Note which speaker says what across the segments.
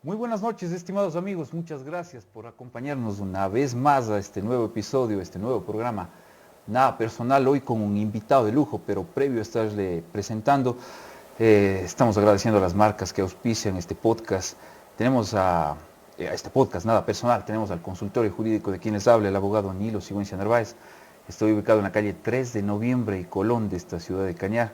Speaker 1: Muy buenas noches, estimados amigos. Muchas gracias por acompañarnos una vez más a este nuevo episodio, este nuevo programa. Nada personal, hoy con un invitado de lujo, pero previo a estarle presentando, estamos agradeciendo a las marcas que auspician este podcast. Tenemos a este podcast, Nada Personal, tenemos al consultorio jurídico de quien les habla, el abogado Nilo Sigüenza Narváez. Estoy ubicado en la calle 3 de Noviembre y Colón de esta ciudad de Cañar.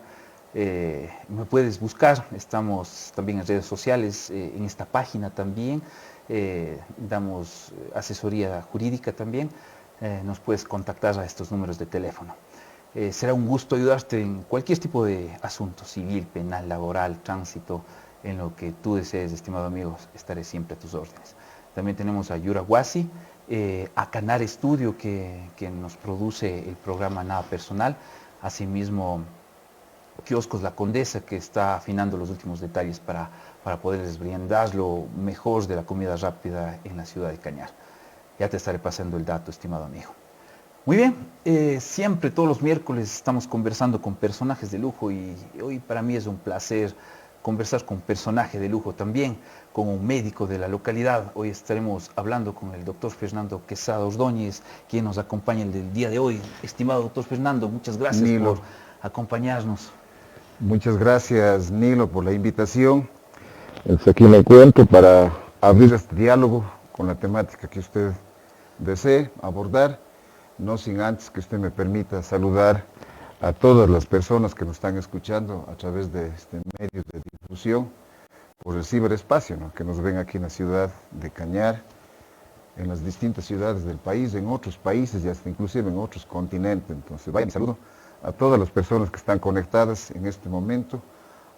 Speaker 1: Me puedes buscar, estamos también en redes sociales, en esta página también, damos asesoría jurídica también, nos puedes contactar a estos números de teléfono. Será un gusto ayudarte en cualquier tipo de asunto, civil, penal, laboral, tránsito, en lo que tú desees, estimado amigo, estaré siempre a tus órdenes. También tenemos a Yura Guasi, a Canar Studio, que nos produce el programa Nada Personal, asimismo Kioscos La Condesa, que está afinando los últimos detalles para poderles brindar lo mejor de la comida rápida en la ciudad de Cañar. Ya te estaré pasando el dato, estimado amigo. Muy bien, siempre todos los miércoles estamos conversando con personajes de lujo y hoy para mí es un placer conversar con un personaje de lujo también, con un médico de la localidad. Hoy estaremos hablando con el doctor Fernando Quesada Ordóñez, quien nos acompaña el del día de hoy. Estimado doctor Fernando, muchas gracias
Speaker 2: Nilo,
Speaker 1: por acompañarnos.
Speaker 2: muchas gracias, Nilo, por la invitación. Aquí me encuentro para abrir este diálogo con la temática que usted desee abordar, no sin antes que usted me permita saludar a todas las personas que nos están escuchando a través de este medio de difusión por el ciberespacio, ¿no? Que nos ven aquí en la ciudad de Cañar, en las distintas ciudades del país, en otros países y hasta inclusive en otros continentes. Entonces, vaya mi saludo a todas las personas que están conectadas en este momento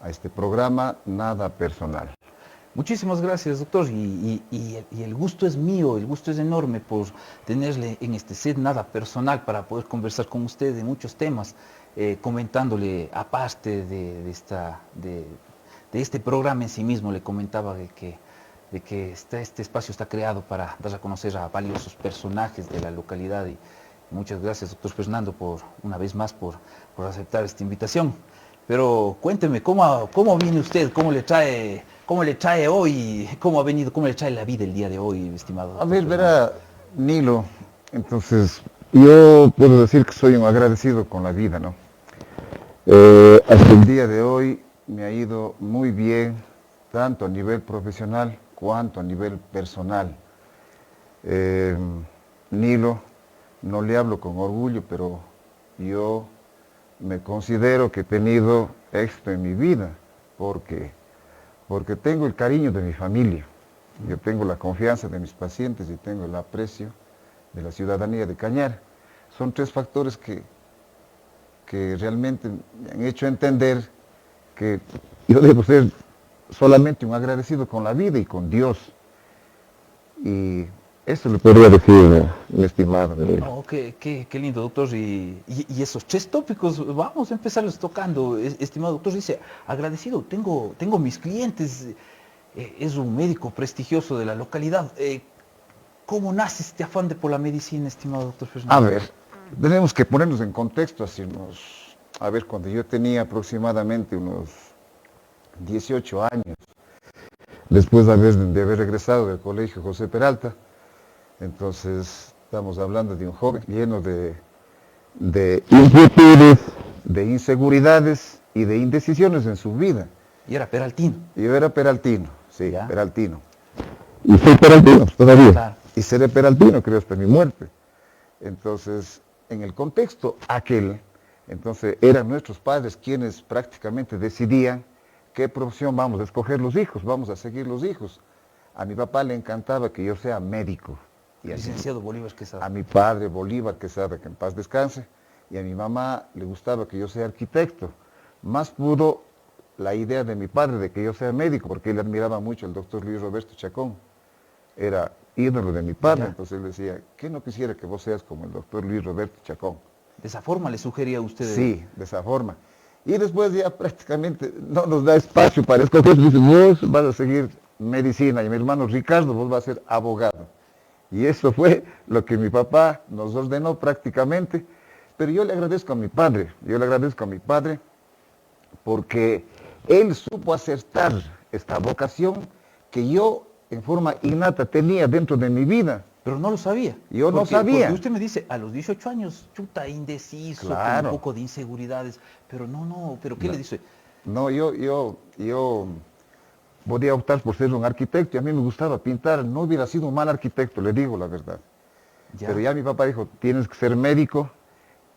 Speaker 2: a este programa Nada Personal.
Speaker 1: Muchísimas gracias, doctor, y el gusto es mío, el gusto es enorme por tenerle en este set Nada Personal para poder conversar con usted de muchos temas, comentándole, aparte de este programa en sí mismo, le comentaba de que este espacio está creado para dar a conocer a valiosos personajes de la localidad y muchas gracias, doctor Fernando, una vez más por aceptar esta invitación. Pero cuénteme, ¿cómo viene usted? ¿Cómo le trae hoy? ¿Cómo ha venido? ¿Cómo le trae la vida el día de hoy, estimado doctor?
Speaker 2: A ver, verá, Nilo, entonces yo puedo decir que soy un agradecido con la vida, ¿no? Hasta el día de hoy me ha ido muy bien, tanto a nivel profesional cuanto a nivel personal. Nilo, no le hablo con orgullo, pero yo me considero que he tenido éxito en mi vida, porque tengo el cariño de mi familia, yo tengo la confianza de mis pacientes y tengo el aprecio de la ciudadanía de Cañar. Son tres factores que realmente me han hecho entender que yo debo ser solamente un agradecido con la vida y con Dios. Y eso le podría decir, mi estimado.
Speaker 1: Oh, qué lindo, doctor. Y esos tres tópicos, vamos a empezarlos tocando. Estimado doctor, dice, agradecido, tengo mis clientes, es un médico prestigioso de la localidad. ¿Cómo nace este afán por la medicina, estimado doctor Fernando?
Speaker 2: A ver, tenemos que ponernos en contexto, cuando yo tenía aproximadamente unos 18 años, después de haber regresado del colegio José Peralta. Entonces, estamos hablando de un joven lleno de inquietudes, de inseguridades y de indecisiones en su vida.
Speaker 1: Y era peraltino.
Speaker 2: Yo era peraltino, sí,
Speaker 1: ¿Ya?
Speaker 2: peraltino. Y soy peraltino todavía.
Speaker 1: Claro.
Speaker 2: Y seré peraltino, creo, hasta mi muerte. Entonces, en el contexto aquel, entonces eran nuestros padres quienes prácticamente decidían qué profesión vamos a escoger los hijos, vamos a seguir los hijos. A mi papá le encantaba que yo sea médico. Y
Speaker 1: Licenciado Bolívar Quesada.
Speaker 2: a mi padre Bolívar Quesada, que en paz descanse, y a mi mamá le gustaba que yo sea arquitecto. Más pudo la idea de mi padre de que yo sea médico, porque él admiraba mucho al doctor Luis Roberto Chacón. Era ídolo de mi padre,
Speaker 1: Ya.
Speaker 2: entonces él decía, ¿qué no quisiera que vos seas como el doctor Luis Roberto Chacón?
Speaker 1: De esa forma le sugería a usted.
Speaker 2: Sí, de esa forma. Y después ya prácticamente no nos da espacio para escoger, dice, vos vas a seguir medicina, y mi hermano Ricardo, vos vas a ser abogado. Y eso fue lo que mi papá nos ordenó prácticamente, pero yo le agradezco a mi padre, porque él supo acertar esta vocación que yo en forma innata tenía dentro de mi vida.
Speaker 1: Pero no lo sabía.
Speaker 2: Yo no sabía.
Speaker 1: Porque usted me dice, a los 18 años, chuta, indeciso,
Speaker 2: Claro.
Speaker 1: con un poco de inseguridades. Pero no, pero ¿qué le dice?
Speaker 2: No, yo podía optar por ser un arquitecto y a mí me gustaba pintar. No hubiera sido un mal arquitecto, le digo la verdad.
Speaker 1: Ya.
Speaker 2: Pero ya mi papá dijo, tienes que ser médico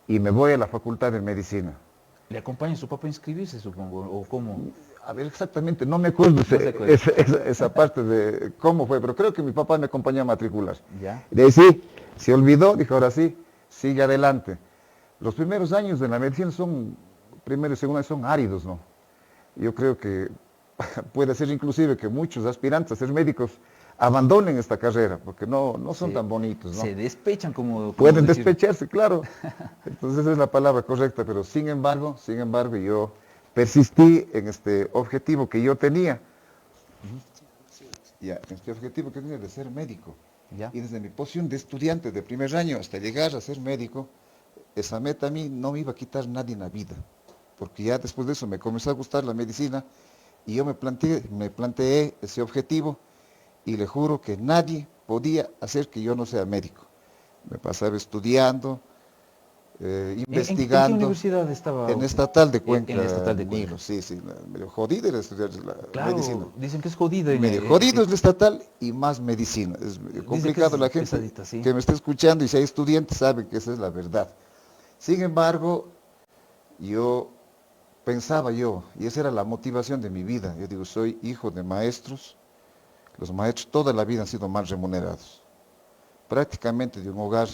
Speaker 2: y me voy a la facultad de medicina.
Speaker 1: ¿Le acompaña su papá a inscribirse, supongo? ¿O cómo?
Speaker 2: A ver, exactamente, no me acuerdo esa parte de cómo fue, pero creo que mi papá me acompañó a matricular.
Speaker 1: Ya.
Speaker 2: De ahí sí, se olvidó, dijo, ahora sí, sigue adelante. Los primeros años de la medicina primero y segundo año son áridos, ¿no? Yo creo que puede ser inclusive que muchos aspirantes a ser médicos abandonen esta carrera, porque no son tan bonitos, ¿no?
Speaker 1: Se despechan como
Speaker 2: Pueden
Speaker 1: decir.
Speaker 2: despecharse, claro. Entonces esa es la palabra correcta, pero sin embargo, yo persistí en este objetivo que yo tenía. Ya, este objetivo que tenía de ser médico.
Speaker 1: Ya.
Speaker 2: Y desde mi posición de estudiante de primer año hasta llegar a ser médico, esa meta a mí no me iba a quitar nadie en la vida. Porque ya después de eso me comenzó a gustar la medicina y yo me planteé ese objetivo y le juro que nadie podía hacer que yo no sea médico. Me pasaba estudiando, investigando.
Speaker 1: ¿En qué universidad estaba?
Speaker 2: En Estatal de Cuenca.
Speaker 1: En la Estatal de Cuenca.
Speaker 2: Nilo, sí, medio jodida era estudiar la medicina.
Speaker 1: Dicen que es jodida.
Speaker 2: Medio jodido es la estatal y más medicina. Es medio complicado, la gente
Speaker 1: pesadita, sí.
Speaker 2: que me está escuchando y si hay estudiantes saben que esa es la verdad. Sin embargo, pensaba yo, y esa era la motivación de mi vida, yo digo, soy hijo de maestros, los maestros toda la vida han sido mal remunerados, prácticamente de un hogar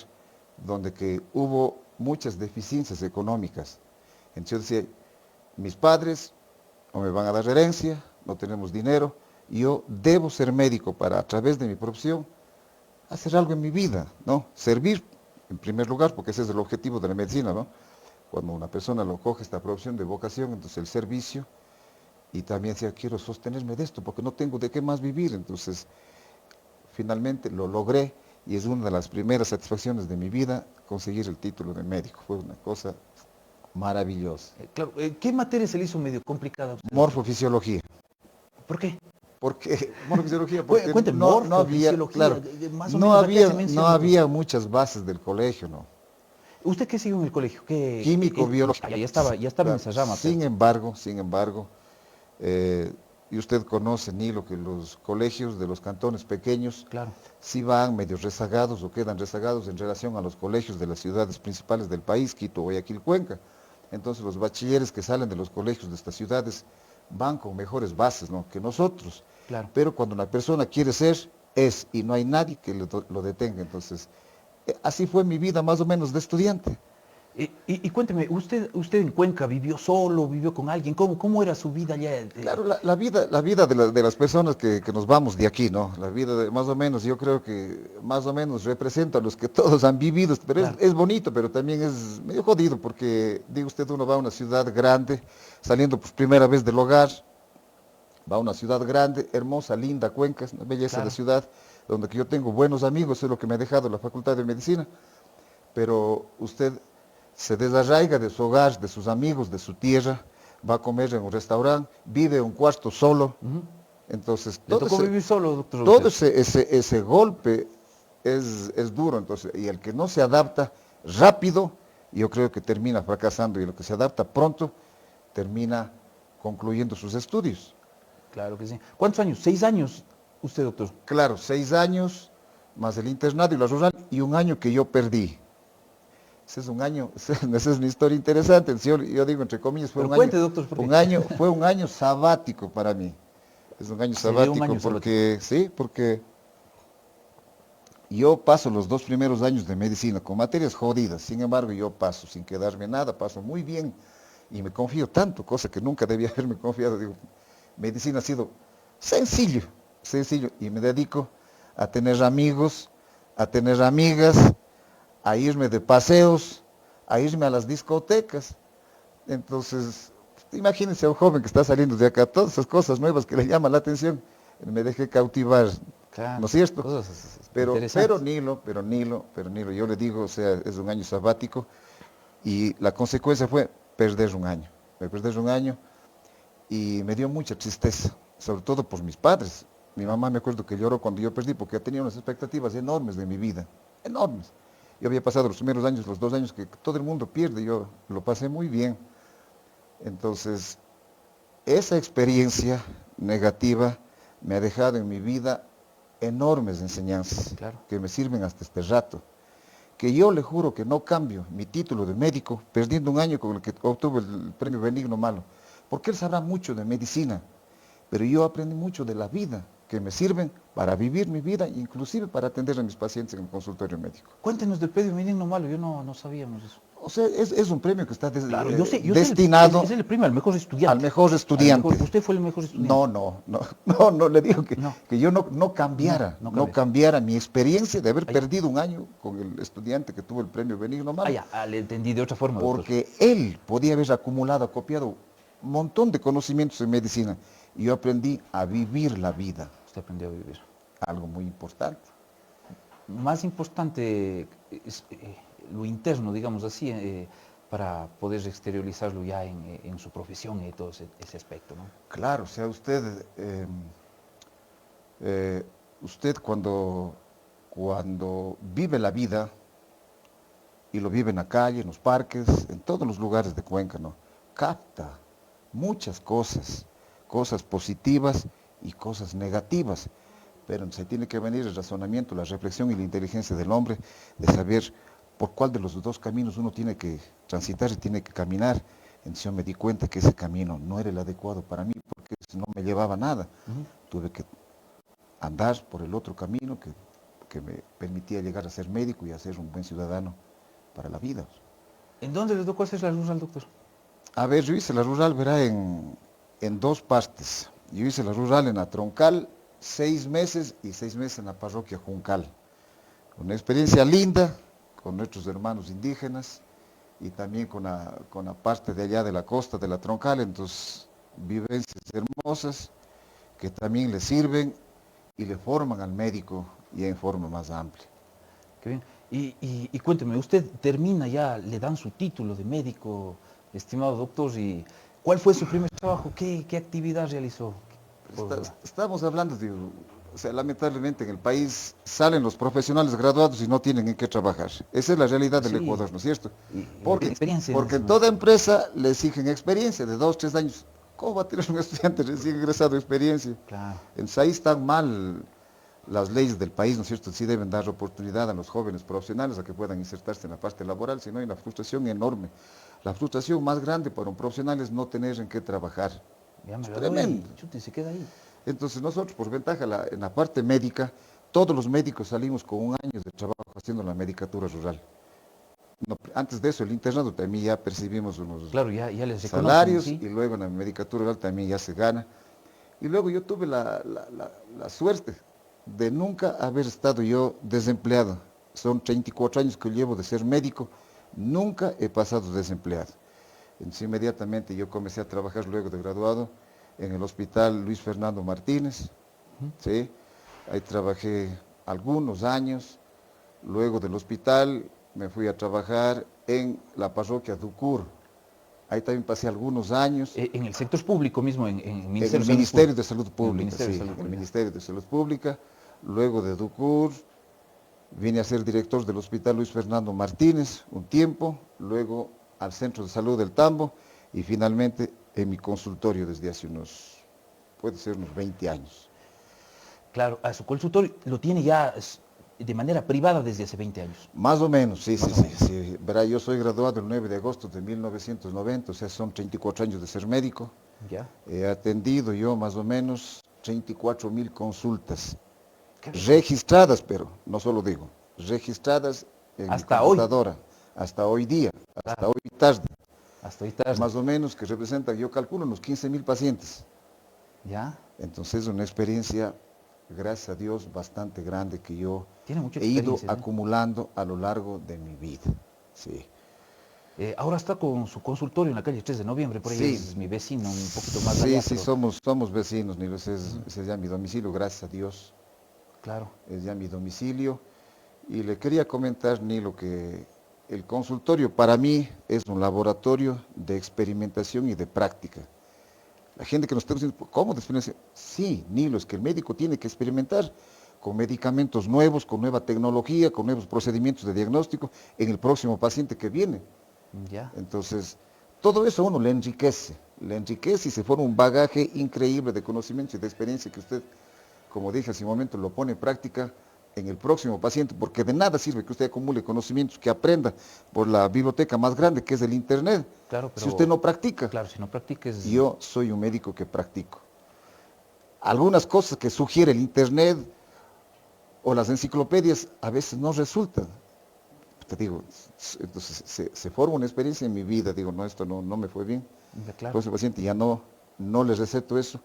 Speaker 2: donde que hubo muchas deficiencias económicas. Entonces yo decía, mis padres no me van a dar herencia, no tenemos dinero, y yo debo ser médico para, a través de mi profesión, hacer algo en mi vida, ¿no? Servir, en primer lugar, porque ese es el objetivo de la medicina, ¿no? Cuando una persona lo coge esta profesión de vocación, entonces el servicio, y también decía, quiero sostenerme de esto, porque no tengo de qué más vivir. Entonces, finalmente lo logré, y es una de las primeras satisfacciones de mi vida, conseguir el título de médico. Fue una cosa maravillosa.
Speaker 1: Claro, ¿qué materia se le hizo medio complicada a usted?
Speaker 2: Morfofisiología.
Speaker 1: ¿Por qué?
Speaker 2: Porque morfofisiología, porque
Speaker 1: Cuénteme,
Speaker 2: no había,
Speaker 1: morfofisiología,
Speaker 2: claro,
Speaker 1: más o menos, ¿a qué hace mención?
Speaker 2: no había muchas bases del colegio, ¿no?
Speaker 1: ¿Usted qué siguió en el colegio?
Speaker 2: Químico, biológico.
Speaker 1: Ya estaba en esa rama.
Speaker 2: Sin embargo, y usted conoce, Nilo, que los colegios de los cantones pequeños
Speaker 1: Claro.
Speaker 2: sí van medio rezagados o quedan rezagados en relación a los colegios de las ciudades principales del país, Quito, Guayaquil, Cuenca. Entonces los bachilleres que salen de los colegios de estas ciudades van con mejores bases, ¿no?, que nosotros.
Speaker 1: Claro.
Speaker 2: Pero cuando una persona quiere ser, es, y no hay nadie que lo detenga. Entonces, así fue mi vida más o menos de estudiante.
Speaker 1: Y cuénteme, ¿usted en Cuenca vivió solo, vivió con alguien? ¿Cómo era su vida allá?
Speaker 2: Claro, la vida de las personas que nos vamos de aquí, ¿no? La vida más o menos, yo creo que más o menos representa a los que todos han vivido, pero claro, es bonito, pero también es medio jodido, porque, digo usted, uno va a una ciudad grande, saliendo por primera vez del hogar, va a una ciudad grande, hermosa, linda, Cuenca, es una belleza de ciudad, donde yo tengo buenos amigos, es lo que me ha dejado la Facultad de Medicina, pero usted se desarraiga de su hogar, de sus amigos, de su tierra, va a comer en un restaurante, vive en un cuarto solo. Entonces,
Speaker 1: ¿Le tocó vivir solo, doctor?
Speaker 2: Todo ese golpe es duro, entonces, y el que no se adapta rápido, yo creo que termina fracasando, y el que se adapta pronto, termina concluyendo sus estudios.
Speaker 1: Claro que sí. ¿Cuántos años? 6 años usted, doctor.
Speaker 2: Claro, 6 años, más el internado y la rural, y un año que yo perdí. Ese es un año, esa es una historia interesante. Yo digo entre comillas, fue un año sabático para mí. Es un año sabático porque yo paso los 2 primeros años de medicina con materias jodidas. Sin embargo, yo paso sin quedarme nada, paso muy bien y me confío tanto, cosa que nunca debía haberme confiado. Digo, medicina ha sido sencillo, y me dedico a tener amigos, a tener amigas, a irme de paseos, a irme a las discotecas. Entonces, imagínense a un joven que está saliendo de acá, todas esas cosas nuevas que le llaman la atención, me dejé cautivar, claro, ¿no es cierto? Pero Nilo, yo le digo, o sea, es un año sabático, y la consecuencia fue perder un año, y me dio mucha tristeza, sobre todo por mis padres. Mi mamá me acuerdo que lloró cuando yo perdí porque yo tenía unas expectativas enormes de mi vida, enormes. Yo había pasado los primeros años, los 2 años que todo el mundo pierde, yo lo pasé muy bien. Entonces, esa experiencia negativa me ha dejado en mi vida enormes enseñanzas
Speaker 1: Claro.
Speaker 2: que me sirven hasta este rato. Que yo le juro que no cambio mi título de médico perdiendo un año con el que obtuve el premio Benigno Malo, porque él sabrá mucho de medicina, pero yo aprendí mucho de la vida, que me sirven para vivir mi vida, inclusive para atender a mis pacientes en el consultorio médico.
Speaker 1: Cuéntenos del premio Benigno Malo, yo no sabíamos eso.
Speaker 2: O sea, es un premio que está
Speaker 1: Claro, yo sé
Speaker 2: destinado
Speaker 1: es el premio al mejor estudiante.
Speaker 2: al mejor estudiante.
Speaker 1: Usted fue el mejor estudiante.
Speaker 2: No, le digo que,
Speaker 1: No.
Speaker 2: que yo no cambiara,
Speaker 1: No
Speaker 2: no
Speaker 1: cambia.
Speaker 2: cambiara mi experiencia de haber
Speaker 1: Ay.
Speaker 2: perdido un año con el estudiante que tuvo el premio Benigno Malo.
Speaker 1: Le entendí de otra forma, doctor.
Speaker 2: Porque él podía haber acumulado, acopiado un montón de conocimientos en medicina. Y yo aprendí a vivir la vida,
Speaker 1: Usted aprendió a vivir.
Speaker 2: algo muy importante.
Speaker 1: Más importante es lo interno, digamos así, para poder exteriorizarlo ya en su profesión y todo ese aspecto, ¿no?
Speaker 2: Claro, o sea, usted cuando vive la vida, y lo vive en la calle, en los parques, en todos los lugares de Cuenca, ¿no? Capta muchas cosas, cosas positivas y cosas negativas, pero se tiene que venir el razonamiento, la reflexión y la inteligencia del hombre de saber por cuál de los dos caminos uno tiene que transitar y tiene que caminar. Entonces yo me di cuenta que ese camino no era el adecuado para mí, porque no me llevaba a nada. Tuve que andar por el otro camino que me permitía llegar a ser médico y a ser un buen ciudadano para la vida.
Speaker 1: ¿En dónde le tocó hacer la rural, doctor?
Speaker 2: A ver, yo hice la rural, verá, en 2 partes. Yo hice la rural en la Troncal 6 meses y 6 meses en la parroquia Juncal. Una experiencia linda con nuestros hermanos indígenas y también con la parte de allá de la costa de la Troncal, entonces vivencias hermosas que también le sirven y le forman al médico ya en forma más amplia.
Speaker 1: Qué bien. Y cuénteme, usted termina ya, le dan su título de médico, estimado doctor, y ¿cuál fue su primer trabajo? ¿Qué actividad realizó?
Speaker 2: Estamos hablando de, o sea, lamentablemente en el país salen los profesionales graduados y no tienen en qué trabajar. Esa es la realidad del Ecuador, ¿no es cierto? Porque en toda empresa le exigen experiencia de 2, 3 años. ¿Cómo va a tener un estudiante recién egresado de experiencia?
Speaker 1: Claro.
Speaker 2: Entonces ahí están mal las leyes del país, ¿no es cierto? Sí deben dar oportunidad a los jóvenes profesionales a que puedan insertarse en la parte laboral, si no hay una frustración enorme. La frustración más grande para un profesional es no tener en qué trabajar.
Speaker 1: Ya me
Speaker 2: Es
Speaker 1: lo
Speaker 2: tremendo.
Speaker 1: doy, chute, se queda ahí.
Speaker 2: Entonces nosotros, por ventaja, en la parte médica, todos los médicos salimos con 1 año de trabajo haciendo la medicatura rural. No, antes de eso, el internado también ya percibimos unos
Speaker 1: Claro, ya les
Speaker 2: salarios,
Speaker 1: ¿sí?
Speaker 2: y luego en la medicatura rural también ya se gana. Y luego yo tuve la suerte de nunca haber estado yo desempleado. Son 34 años que llevo de ser médico, nunca he pasado desempleado. Entonces inmediatamente yo comencé a trabajar luego de graduado en el hospital Luis Fernando Martínez, ¿sí? Ahí trabajé algunos años. Luego del hospital me fui a trabajar en la parroquia Ducur. Ahí también pasé algunos años.
Speaker 1: En el sector público mismo, en el
Speaker 2: Ministerio de Salud Pública.
Speaker 1: En
Speaker 2: El Ministerio de Salud Pública. Luego de Ducur vine a ser director del Hospital Luis Fernando Martínez un tiempo, luego al Centro de Salud del Tambo y finalmente en mi consultorio desde hace puede ser unos 20 años.
Speaker 1: Claro, a su consultorio lo tiene ya de manera privada desde hace 20 años.
Speaker 2: Más o menos, sí. Verá, yo soy graduado el 9 de agosto de 1990, o sea, son 34 años de ser médico.
Speaker 1: Ya.
Speaker 2: He atendido yo más o menos 34.000 consultas. Registradas, pero no solo digo, registradas en
Speaker 1: hasta
Speaker 2: mi computadora, hoy. Hasta hoy día, hasta hoy tarde.
Speaker 1: Hasta hoy tarde.
Speaker 2: Más o menos que representa, yo calculo, unos 15.000 pacientes.
Speaker 1: ¿Ya?
Speaker 2: Entonces, una experiencia, gracias a Dios, bastante grande que yo
Speaker 1: he
Speaker 2: ido acumulando a lo largo de mi vida. Sí.
Speaker 1: Ahora está con su consultorio en la calle 3 de noviembre, por ahí
Speaker 2: sí.
Speaker 1: Es mi vecino, un poquito más allá.
Speaker 2: Sí, pero... somos vecinos, Nilo, ese es ya mi domicilio, gracias a Dios.
Speaker 1: Claro.
Speaker 2: Es ya mi domicilio. Y le quería comentar, Nilo, que el consultorio para mí es un laboratorio de experimentación y de práctica. La gente que nos está diciendo, ¿cómo de experiencia? Sí, Nilo, es que el médico tiene que experimentar con medicamentos nuevos, con nueva tecnología, con nuevos procedimientos de diagnóstico en el próximo paciente que viene.
Speaker 1: Ya.
Speaker 2: Entonces, todo eso a uno le enriquece y se forma un bagaje increíble de conocimiento y de experiencia que usted, como dije hace un momento, lo pone en práctica en el próximo paciente, porque de nada sirve que usted acumule conocimientos, que aprenda por la biblioteca más grande que es el Internet,
Speaker 1: Claro,
Speaker 2: si
Speaker 1: pero,
Speaker 2: usted no practica.
Speaker 1: claro, si no practiques...
Speaker 2: Yo soy un médico que practico. Algunas cosas que sugiere el Internet o las enciclopedias a veces no resultan. Te digo, entonces se forma una experiencia en mi vida, digo, no, esto no me fue bien.
Speaker 1: Claro.
Speaker 2: Entonces el paciente ya no le receto eso,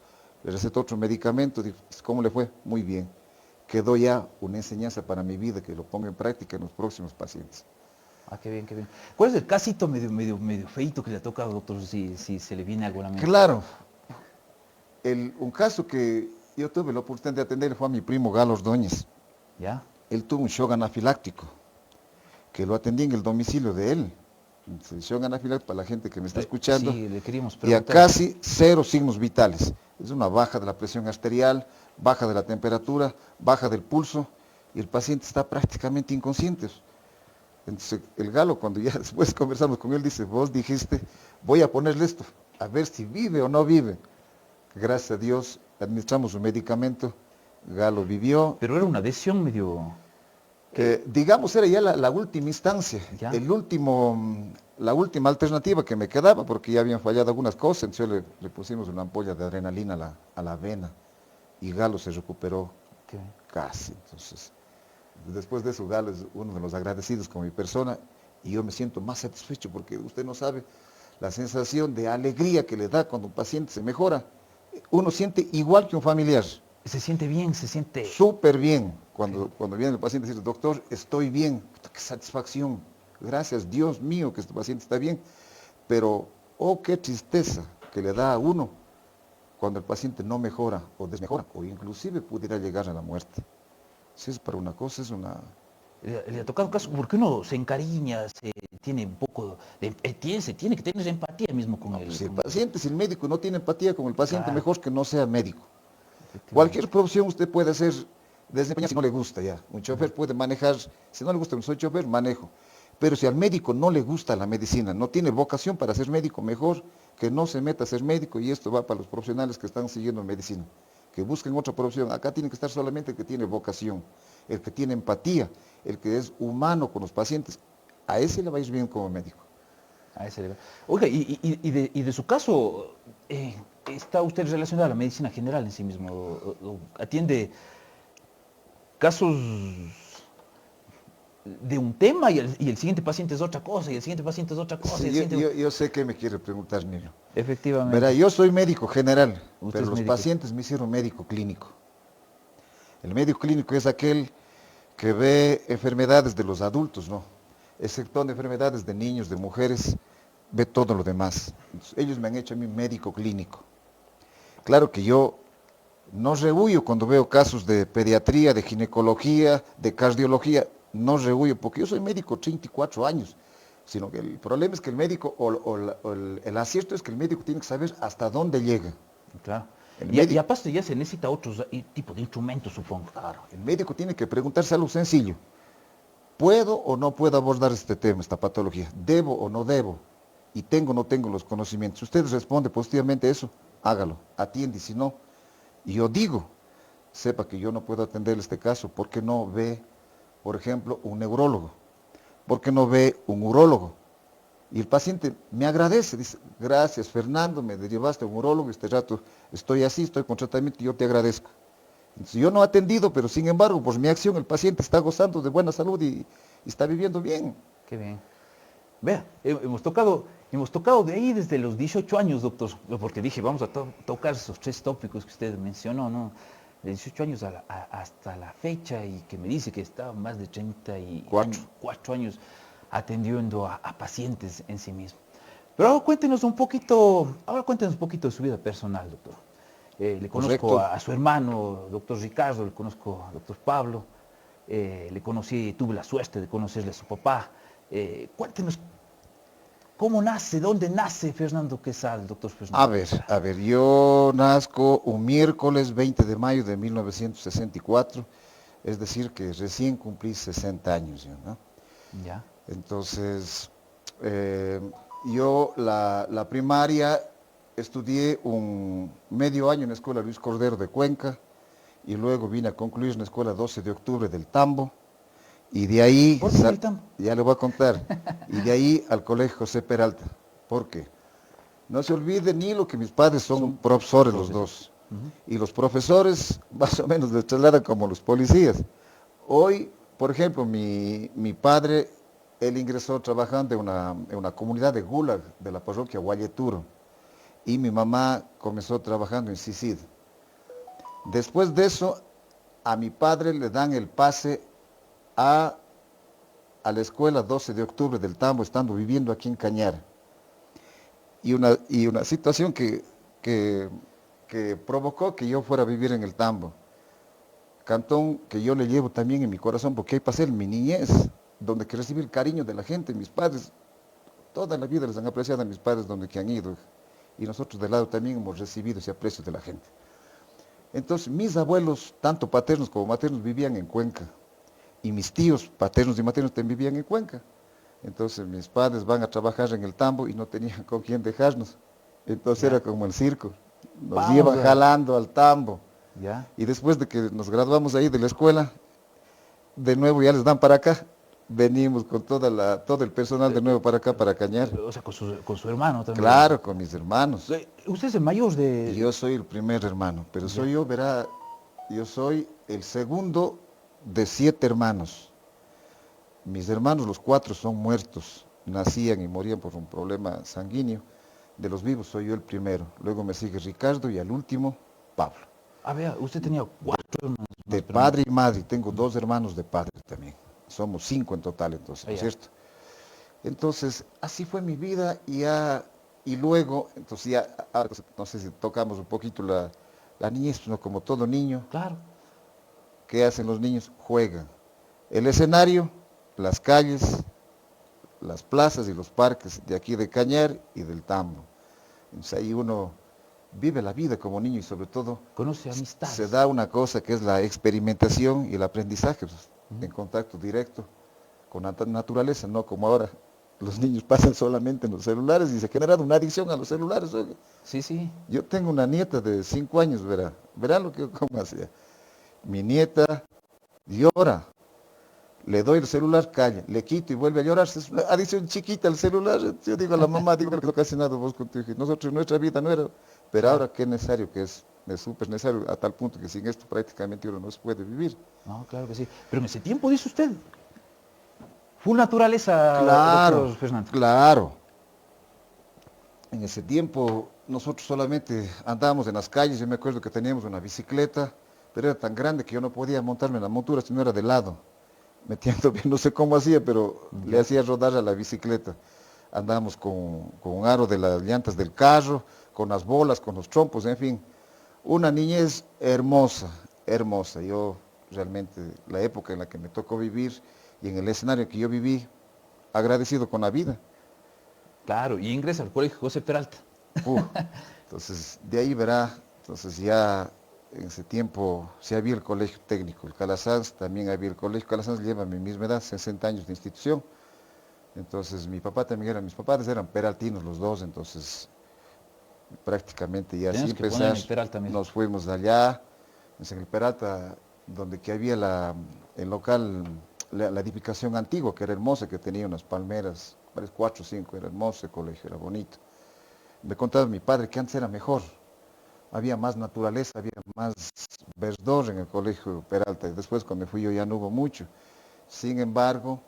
Speaker 2: le receto otro medicamento, digo, ¿cómo le fue? Muy bien. Quedó ya una enseñanza para mi vida, que lo ponga en práctica en los próximos pacientes.
Speaker 1: Ah, qué bien, qué bien. ¿Cuál es el casito medio feito que le ha tocado, doctor, si se le viene algo a la mente?
Speaker 2: Claro, un caso que yo tuve la oportunidad de atender fue a mi primo Galo Ordóñez.
Speaker 1: ¿Ya?
Speaker 2: Él tuvo un shock anafiláctico, que lo atendí en el domicilio de él. El shock anafiláctico, para la gente que me está escuchando,
Speaker 1: Sí, le queríamos
Speaker 2: y a
Speaker 1: preguntar.
Speaker 2: casi 0 signos vitales. Es una baja de la presión arterial, baja de la temperatura, baja del pulso, y el paciente está prácticamente inconsciente. Entonces el Galo, cuando ya después conversamos con él, dice, vos dijiste, voy a ponerle esto, a ver si vive o no vive. Gracias a Dios, administramos un medicamento, Galo vivió.
Speaker 1: Pero era una adhesión medio...
Speaker 2: Digamos, era ya la última instancia,
Speaker 1: ¿Ya?
Speaker 2: la última alternativa que me quedaba, porque ya habían fallado algunas cosas. Entonces le pusimos una ampolla de adrenalina a la vena, y Galo se recuperó
Speaker 1: Qué bien.
Speaker 2: casi. Entonces, después de eso, Galo es uno de los agradecidos con mi persona, y yo me siento más satisfecho, porque usted no sabe la sensación de alegría que le da cuando un paciente se mejora. Uno siente igual que un familiar.
Speaker 1: Se siente bien, se siente...
Speaker 2: Súper bien. Cuando viene el paciente y dice, doctor, estoy bien. Qué satisfacción. Gracias, Dios mío, que este paciente está bien. Pero, oh, qué tristeza que le da a uno cuando el paciente no mejora o desmejora, o inclusive pudiera llegar a la muerte. Si es para una cosa, es una...
Speaker 1: Le ha tocado caso porque uno se encariña, se tiene un poco de... se tiene que tener empatía mismo con él.
Speaker 2: Si el paciente, si el médico no tiene empatía con el paciente,
Speaker 1: Claro.
Speaker 2: mejor que no sea médico. Cualquier profesión usted puede hacer, desempeñar si no le gusta ya. Un chofer puede manejar, si no le gusta, soy chofer, manejo. Pero si al médico no le gusta la medicina, no tiene vocación para ser médico, mejor que no se meta a ser médico, y esto va para los profesionales que están siguiendo medicina. Que busquen otra profesión. Acá tiene que estar solamente el que tiene vocación, el que tiene empatía, el que es humano con los pacientes. A ese le va a ir bien como médico.
Speaker 1: A ese le va. Oiga, y de su caso, ¿está usted relacionado a la medicina general en sí mismo? ¿O atiende casos de un tema y el siguiente paciente es otra cosa, y el siguiente paciente es otra cosa?
Speaker 2: Sí,
Speaker 1: y el siguiente...
Speaker 2: yo sé que me quiere preguntar, Nilo.
Speaker 1: Efectivamente.
Speaker 2: Verá, yo soy médico general,
Speaker 1: Usted
Speaker 2: pero
Speaker 1: es
Speaker 2: los
Speaker 1: médico.
Speaker 2: pacientes me hicieron médico clínico. El médico clínico es aquel que ve enfermedades de los adultos, ¿no? Excepto de enfermedades de niños, de mujeres, ve todo lo demás. Entonces, ellos me han hecho a mí médico clínico. Claro que yo no rehuyo cuando veo casos de pediatría, de ginecología, de cardiología, no rehuyo, porque yo soy médico 34 años, sino que el problema es que el médico, el acierto es que el médico tiene que saber hasta dónde llega.
Speaker 1: Claro.
Speaker 2: El
Speaker 1: Y
Speaker 2: médico,
Speaker 1: aparte ya se necesita otros tipos de instrumentos, supongo.
Speaker 2: claro, el médico tiene que preguntarse algo sencillo. ¿Puedo o no puedo abordar este tema, esta patología? ¿Debo o no debo? ¿Y tengo o no tengo los conocimientos? Si usted responde positivamente a eso, hágalo, atiende, si no, y yo digo, sepa que yo no puedo atender este caso, porque no ve, por ejemplo, un neurólogo, porque no ve un urólogo. Y el paciente me agradece, dice, gracias Fernando, me llevaste a un urólogo, este rato estoy así, estoy con tratamiento y yo te agradezco. Entonces, yo no he atendido, pero sin embargo, por mi acción, el paciente está gozando de buena salud y está viviendo bien.
Speaker 1: Qué bien. Vea, hemos tocado de ahí desde los 18 años, doctor, porque dije, vamos a tocar esos 3 tópicos que usted mencionó, ¿no? De 18 años hasta la fecha, y que me dice que está más de 34 años atendiendo a pacientes en sí mismo. Pero ahora cuéntenos un poquito de su vida personal, doctor. Le conozco a su hermano, doctor Ricardo, le conozco a doctor Pablo, tuve la suerte de conocerle a su papá. Cuéntenos ¿Cómo nace? ¿Dónde nace Fernando Quesada, el doctor Fernando?
Speaker 2: A ver, yo nazco un miércoles 20 de mayo de 1964, es decir, que recién cumplí 60 años, yo, ¿no?
Speaker 1: Ya.
Speaker 2: Entonces, eh, yo la primaria estudié un medio año en la Escuela Luis Cordero de Cuenca y luego vine a concluir en la Escuela 12 de Octubre del Tambo y de ahí,
Speaker 1: ¿Por qué del Tambo?
Speaker 2: ya le voy a contar, y de ahí al Colegio José Peralta. ¿Por qué? No se olvide ni lo que mis padres son profesores los dos. Y los profesores más o menos les trasladan como los policías. Hoy, por ejemplo, mi padre, él ingresó trabajando en una comunidad de Gulag de la parroquia Guayeturo. Y mi mamá comenzó trabajando en Sisid. Después de eso, a mi padre le dan el pase a, a la escuela 12 de octubre del Tambo, estando viviendo aquí en Cañar. Y una situación que provocó que yo fuera a vivir en el Tambo. Cantón que yo le llevo también en mi corazón, porque ahí pasé mi niñez, donde que recibí el cariño de la gente, mis padres, toda la vida les han apreciado a mis padres donde que han ido, y nosotros de lado también hemos recibido ese aprecio de la gente. Entonces, mis abuelos, tanto paternos como maternos, vivían en Cuenca, y mis tíos, paternos y maternos, también vivían en Cuenca. Entonces, mis padres van a trabajar en el Tambo y no tenían con quién dejarnos. Entonces, era como el circo, nos
Speaker 1: Vamos
Speaker 2: iban
Speaker 1: a...
Speaker 2: jalando al Tambo.
Speaker 1: Ya.
Speaker 2: Y después de que nos graduamos ahí de la escuela, de nuevo ya les dan para acá. Venimos con todo el personal de nuevo para acá, para Cañar.
Speaker 1: O sea, con su hermano también.
Speaker 2: Claro, con mis hermanos.
Speaker 1: Usted es el mayor
Speaker 2: Y
Speaker 1: de...
Speaker 2: yo soy el primer hermano, pero soy yo, verá, yo soy el segundo de 7 hermanos. Mis hermanos, los 4, son muertos. Nacían y morían por un problema sanguíneo. De los vivos soy yo el primero. Luego me sigue Ricardo y al último, Pablo.
Speaker 1: A ver, usted tenía 4 hermanos.
Speaker 2: De padre y madre, tengo 2 hermanos de padre también. Somos 5 en total entonces, ¿no es cierto? Entonces, así fue mi vida y luego, entonces ya, ahora, no sé si tocamos un poquito la niñez, ¿no? Como todo niño,
Speaker 1: Claro.
Speaker 2: ¿qué hacen los niños? Juegan. El escenario, las calles, las plazas y los parques de aquí de Cañar y del Tambo. Entonces ahí uno vive la vida como niño y sobre todo
Speaker 1: Conoce amistades.
Speaker 2: se da una cosa que es la experimentación y el aprendizaje, pues, en contacto directo con la naturaleza, no como ahora los niños pasan solamente en los celulares y se ha generado una adicción a los celulares. Oiga.
Speaker 1: Sí, sí.
Speaker 2: Yo tengo una nieta de 5 años, verá lo que como hacía. Mi nieta llora, le doy el celular, calla, le quito y vuelve a llorar. Es una adicción chiquita el celular. Yo digo a la mamá, digo que no casi nada vos con tu hijo. Nosotros nuestra vida no era, pero ahora qué necesario que es súper necesario a tal punto que sin esto prácticamente uno no se puede vivir.
Speaker 1: No, claro que sí. Pero en ese tiempo, dice usted, full naturaleza,
Speaker 2: Claro,
Speaker 1: doctor Fernando.
Speaker 2: claro. En ese tiempo nosotros solamente andábamos en las calles. Yo me acuerdo que teníamos una bicicleta, pero era tan grande que yo no podía montarme en la montura si no era de lado. Metiendo bien, no sé cómo hacía, pero le hacía rodar a la bicicleta. Andábamos con un aro de las llantas del carro, con las bolas, con los trompos, en fin. Una niñez hermosa, hermosa. Yo realmente, la época en la que me tocó vivir y en el escenario que yo viví, agradecido con la vida.
Speaker 1: Claro, y ingresa al colegio José Peralta.
Speaker 2: Entonces, de ahí verá, entonces ya en ese tiempo sí había el colegio técnico, el Calasanz, también había el colegio Calasanz, lleva mi misma edad, 60 años de institución. Entonces mi papá también mis papás eran peraltinos los dos, entonces prácticamente ya así empezar, nos fuimos de allá, en el Peralta, donde que había el local, la edificación antigua, que era hermosa, que tenía unas palmeras, 4 o 5, era hermoso el colegio, era bonito. Me contaba mi padre que antes era mejor, había más naturaleza, había más verdor en el colegio Peralta, y después cuando fui yo ya no hubo mucho. Sin embargo,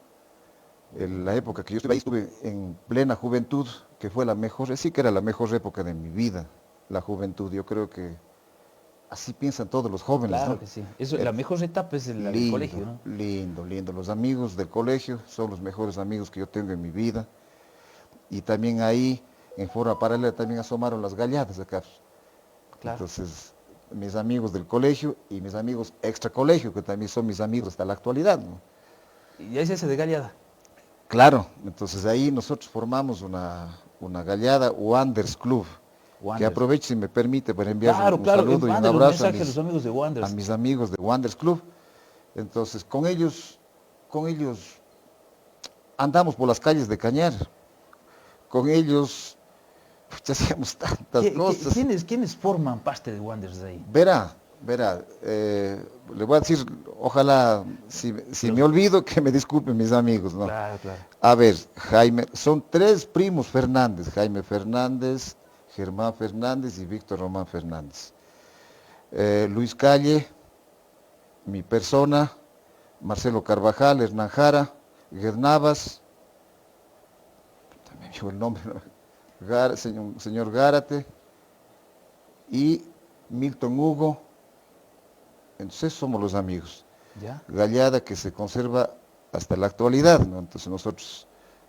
Speaker 2: en la época que yo estuve ahí, estuve en plena juventud, que fue la mejor, sí que era la mejor época de mi vida, la juventud. Yo creo que así piensan todos los jóvenes,
Speaker 1: claro,
Speaker 2: ¿no?
Speaker 1: Que sí. Eso, la mejor etapa es la del colegio, ¿no?
Speaker 2: Lindo, lindo. Los amigos del colegio son los mejores amigos que yo tengo en mi vida. Y también ahí, en forma paralela, también asomaron las galladas acá. Claro. Entonces, mis amigos del colegio y mis amigos extra colegio, que también son mis amigos hasta la actualidad, ¿no?
Speaker 1: ¿Y es ese de gallada?
Speaker 2: Claro, entonces ahí nosotros formamos una gallada Wanderers Club, que
Speaker 1: Wanderers.
Speaker 2: aprovecho si me permite para enviar
Speaker 1: Claro,
Speaker 2: un
Speaker 1: claro,
Speaker 2: saludo y un
Speaker 1: manden un
Speaker 2: abrazo
Speaker 1: mensaje a los amigos de
Speaker 2: a
Speaker 1: Wanderers.
Speaker 2: mis amigos de Wanderers Club. Entonces con ellos andamos por las calles de Cañar, con ellos hacíamos tantas cosas.
Speaker 1: ¿Quiénes forman parte de Wanderers ahí?
Speaker 2: Verá, le voy a decir, ojalá, si me olvido, que me disculpen mis amigos, ¿no?
Speaker 1: Claro, claro.
Speaker 2: A ver, son 3 primos Fernández, Jaime Fernández, Germán Fernández y Víctor Román Fernández. Luis Calle, mi persona, Marcelo Carvajal, Hernán Jara, Guernavas, también dijo el nombre, ¿no? señor Gárate, y Milton Hugo. Entonces somos los amigos.
Speaker 1: ¿Ya?
Speaker 2: Gallada que se conserva hasta la actualidad, ¿no? Entonces nosotros,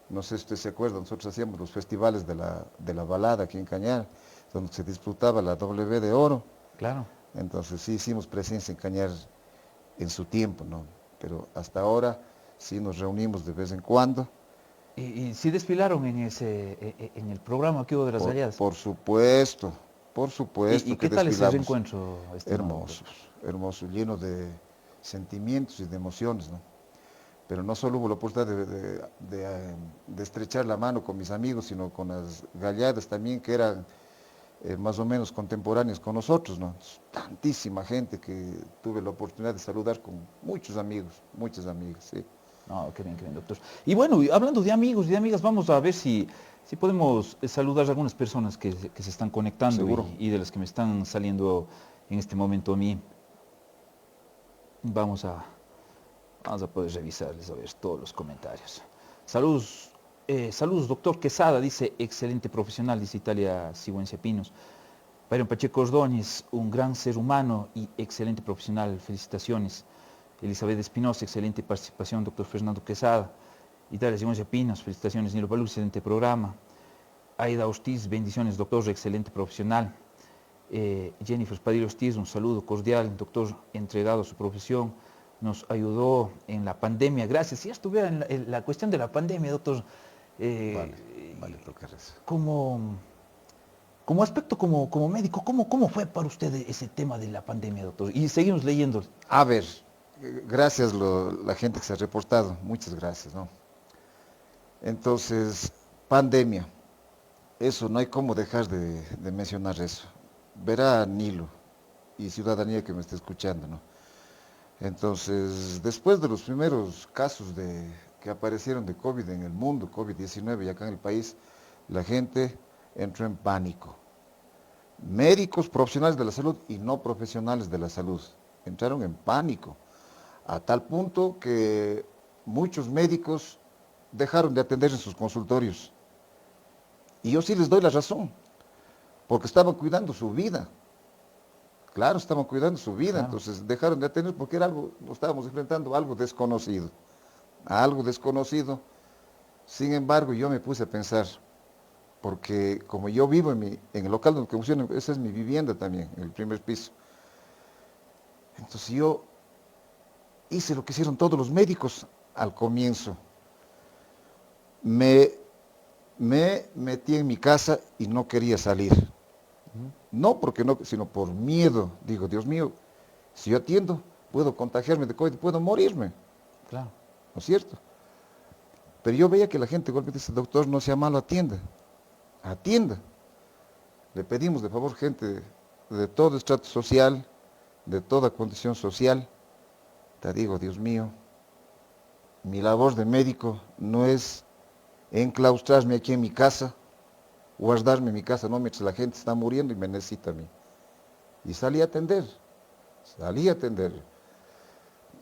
Speaker 2: no sé si usted se acuerda, nosotros hacíamos los festivales de la balada aquí en Cañar, donde se disputaba la W de oro.
Speaker 1: Claro.
Speaker 2: Entonces sí hicimos presencia en Cañar en su tiempo, ¿no? Pero hasta ahora sí nos reunimos de vez en cuando.
Speaker 1: ¿Y sí desfilaron en el programa que hubo de las galladas?
Speaker 2: Por supuesto
Speaker 1: ¿Y
Speaker 2: que
Speaker 1: qué tal ese
Speaker 2: desfilamos.
Speaker 1: reencuentro?
Speaker 2: Hermoso, lleno de sentimientos y de emociones, ¿no? Pero no solo hubo la oportunidad de estrechar la mano con mis amigos, sino con las galladas también, que eran más o menos contemporáneas con nosotros, ¿no? Tantísima gente que tuve la oportunidad de saludar con muchos amigos, muchas amigas, sí.
Speaker 1: No, qué bien, doctor. Y bueno, hablando de amigos y de amigas, vamos a ver si podemos saludar a algunas personas que se están conectando.
Speaker 2: Seguro.
Speaker 1: Y de las que me están saliendo en este momento a mí. Vamos a poder revisarles, a ver todos los comentarios. Saludos, doctor Quesada, dice, excelente profesional, dice Italia Sigüencia Pinos. Byron Pacheco Ordóñez, un gran ser humano y excelente profesional, felicitaciones. Elizabeth Espinosa, excelente participación, doctor Fernando Quesada. Italia Sigüencia Pinos, felicitaciones, Nilo Balú, excelente programa. Aida Ortiz, bendiciones, doctor, excelente profesional. Jennifer Padilla Ortiz, un saludo cordial, doctor entregado a su profesión, nos ayudó en la pandemia, gracias. Si ya estuviera en la cuestión de la pandemia, doctor,
Speaker 2: Vale tocar eso.
Speaker 1: Como aspecto, como médico, ¿cómo fue para usted ese tema de la pandemia, doctor? Y seguimos leyendo.
Speaker 2: A ver, gracias la gente que se ha reportado, muchas gracias, ¿no? Entonces, pandemia, eso no hay cómo dejar de mencionar eso. Verá Nilo y ciudadanía que me está escuchando, ¿no? Entonces, después de los primeros casos que aparecieron de COVID en el mundo, COVID-19 y acá en el país, la gente entró en pánico. Médicos profesionales de la salud y no profesionales de la salud entraron en pánico, a tal punto que muchos médicos dejaron de atender en sus consultorios. Y yo sí les doy la razón, porque estaban cuidando su vida. Claro, estaban cuidando su vida, claro. Entonces dejaron de atender porque era algo, estábamos enfrentando a algo desconocido. Sin embargo, yo me puse a pensar, porque como yo vivo en el local donde funciona, esa es mi vivienda también, en el primer piso. Entonces yo hice lo que hicieron todos los médicos al comienzo. Me metí en mi casa y no quería salir. No porque no, sino por miedo. Digo, Dios mío, si yo atiendo, puedo contagiarme de COVID, puedo morirme.
Speaker 1: Claro.
Speaker 2: ¿No es cierto? Pero yo veía que la gente golpe dice, doctor, no sea malo, atienda. Atienda. Le pedimos de favor, gente de todo estrato social, de toda condición social. Te digo, Dios mío, mi labor de médico no es enclaustrarme aquí en mi casa, guardarme en mi casa, no, mientras la gente está muriendo y me necesita a mí. Y salí a atender.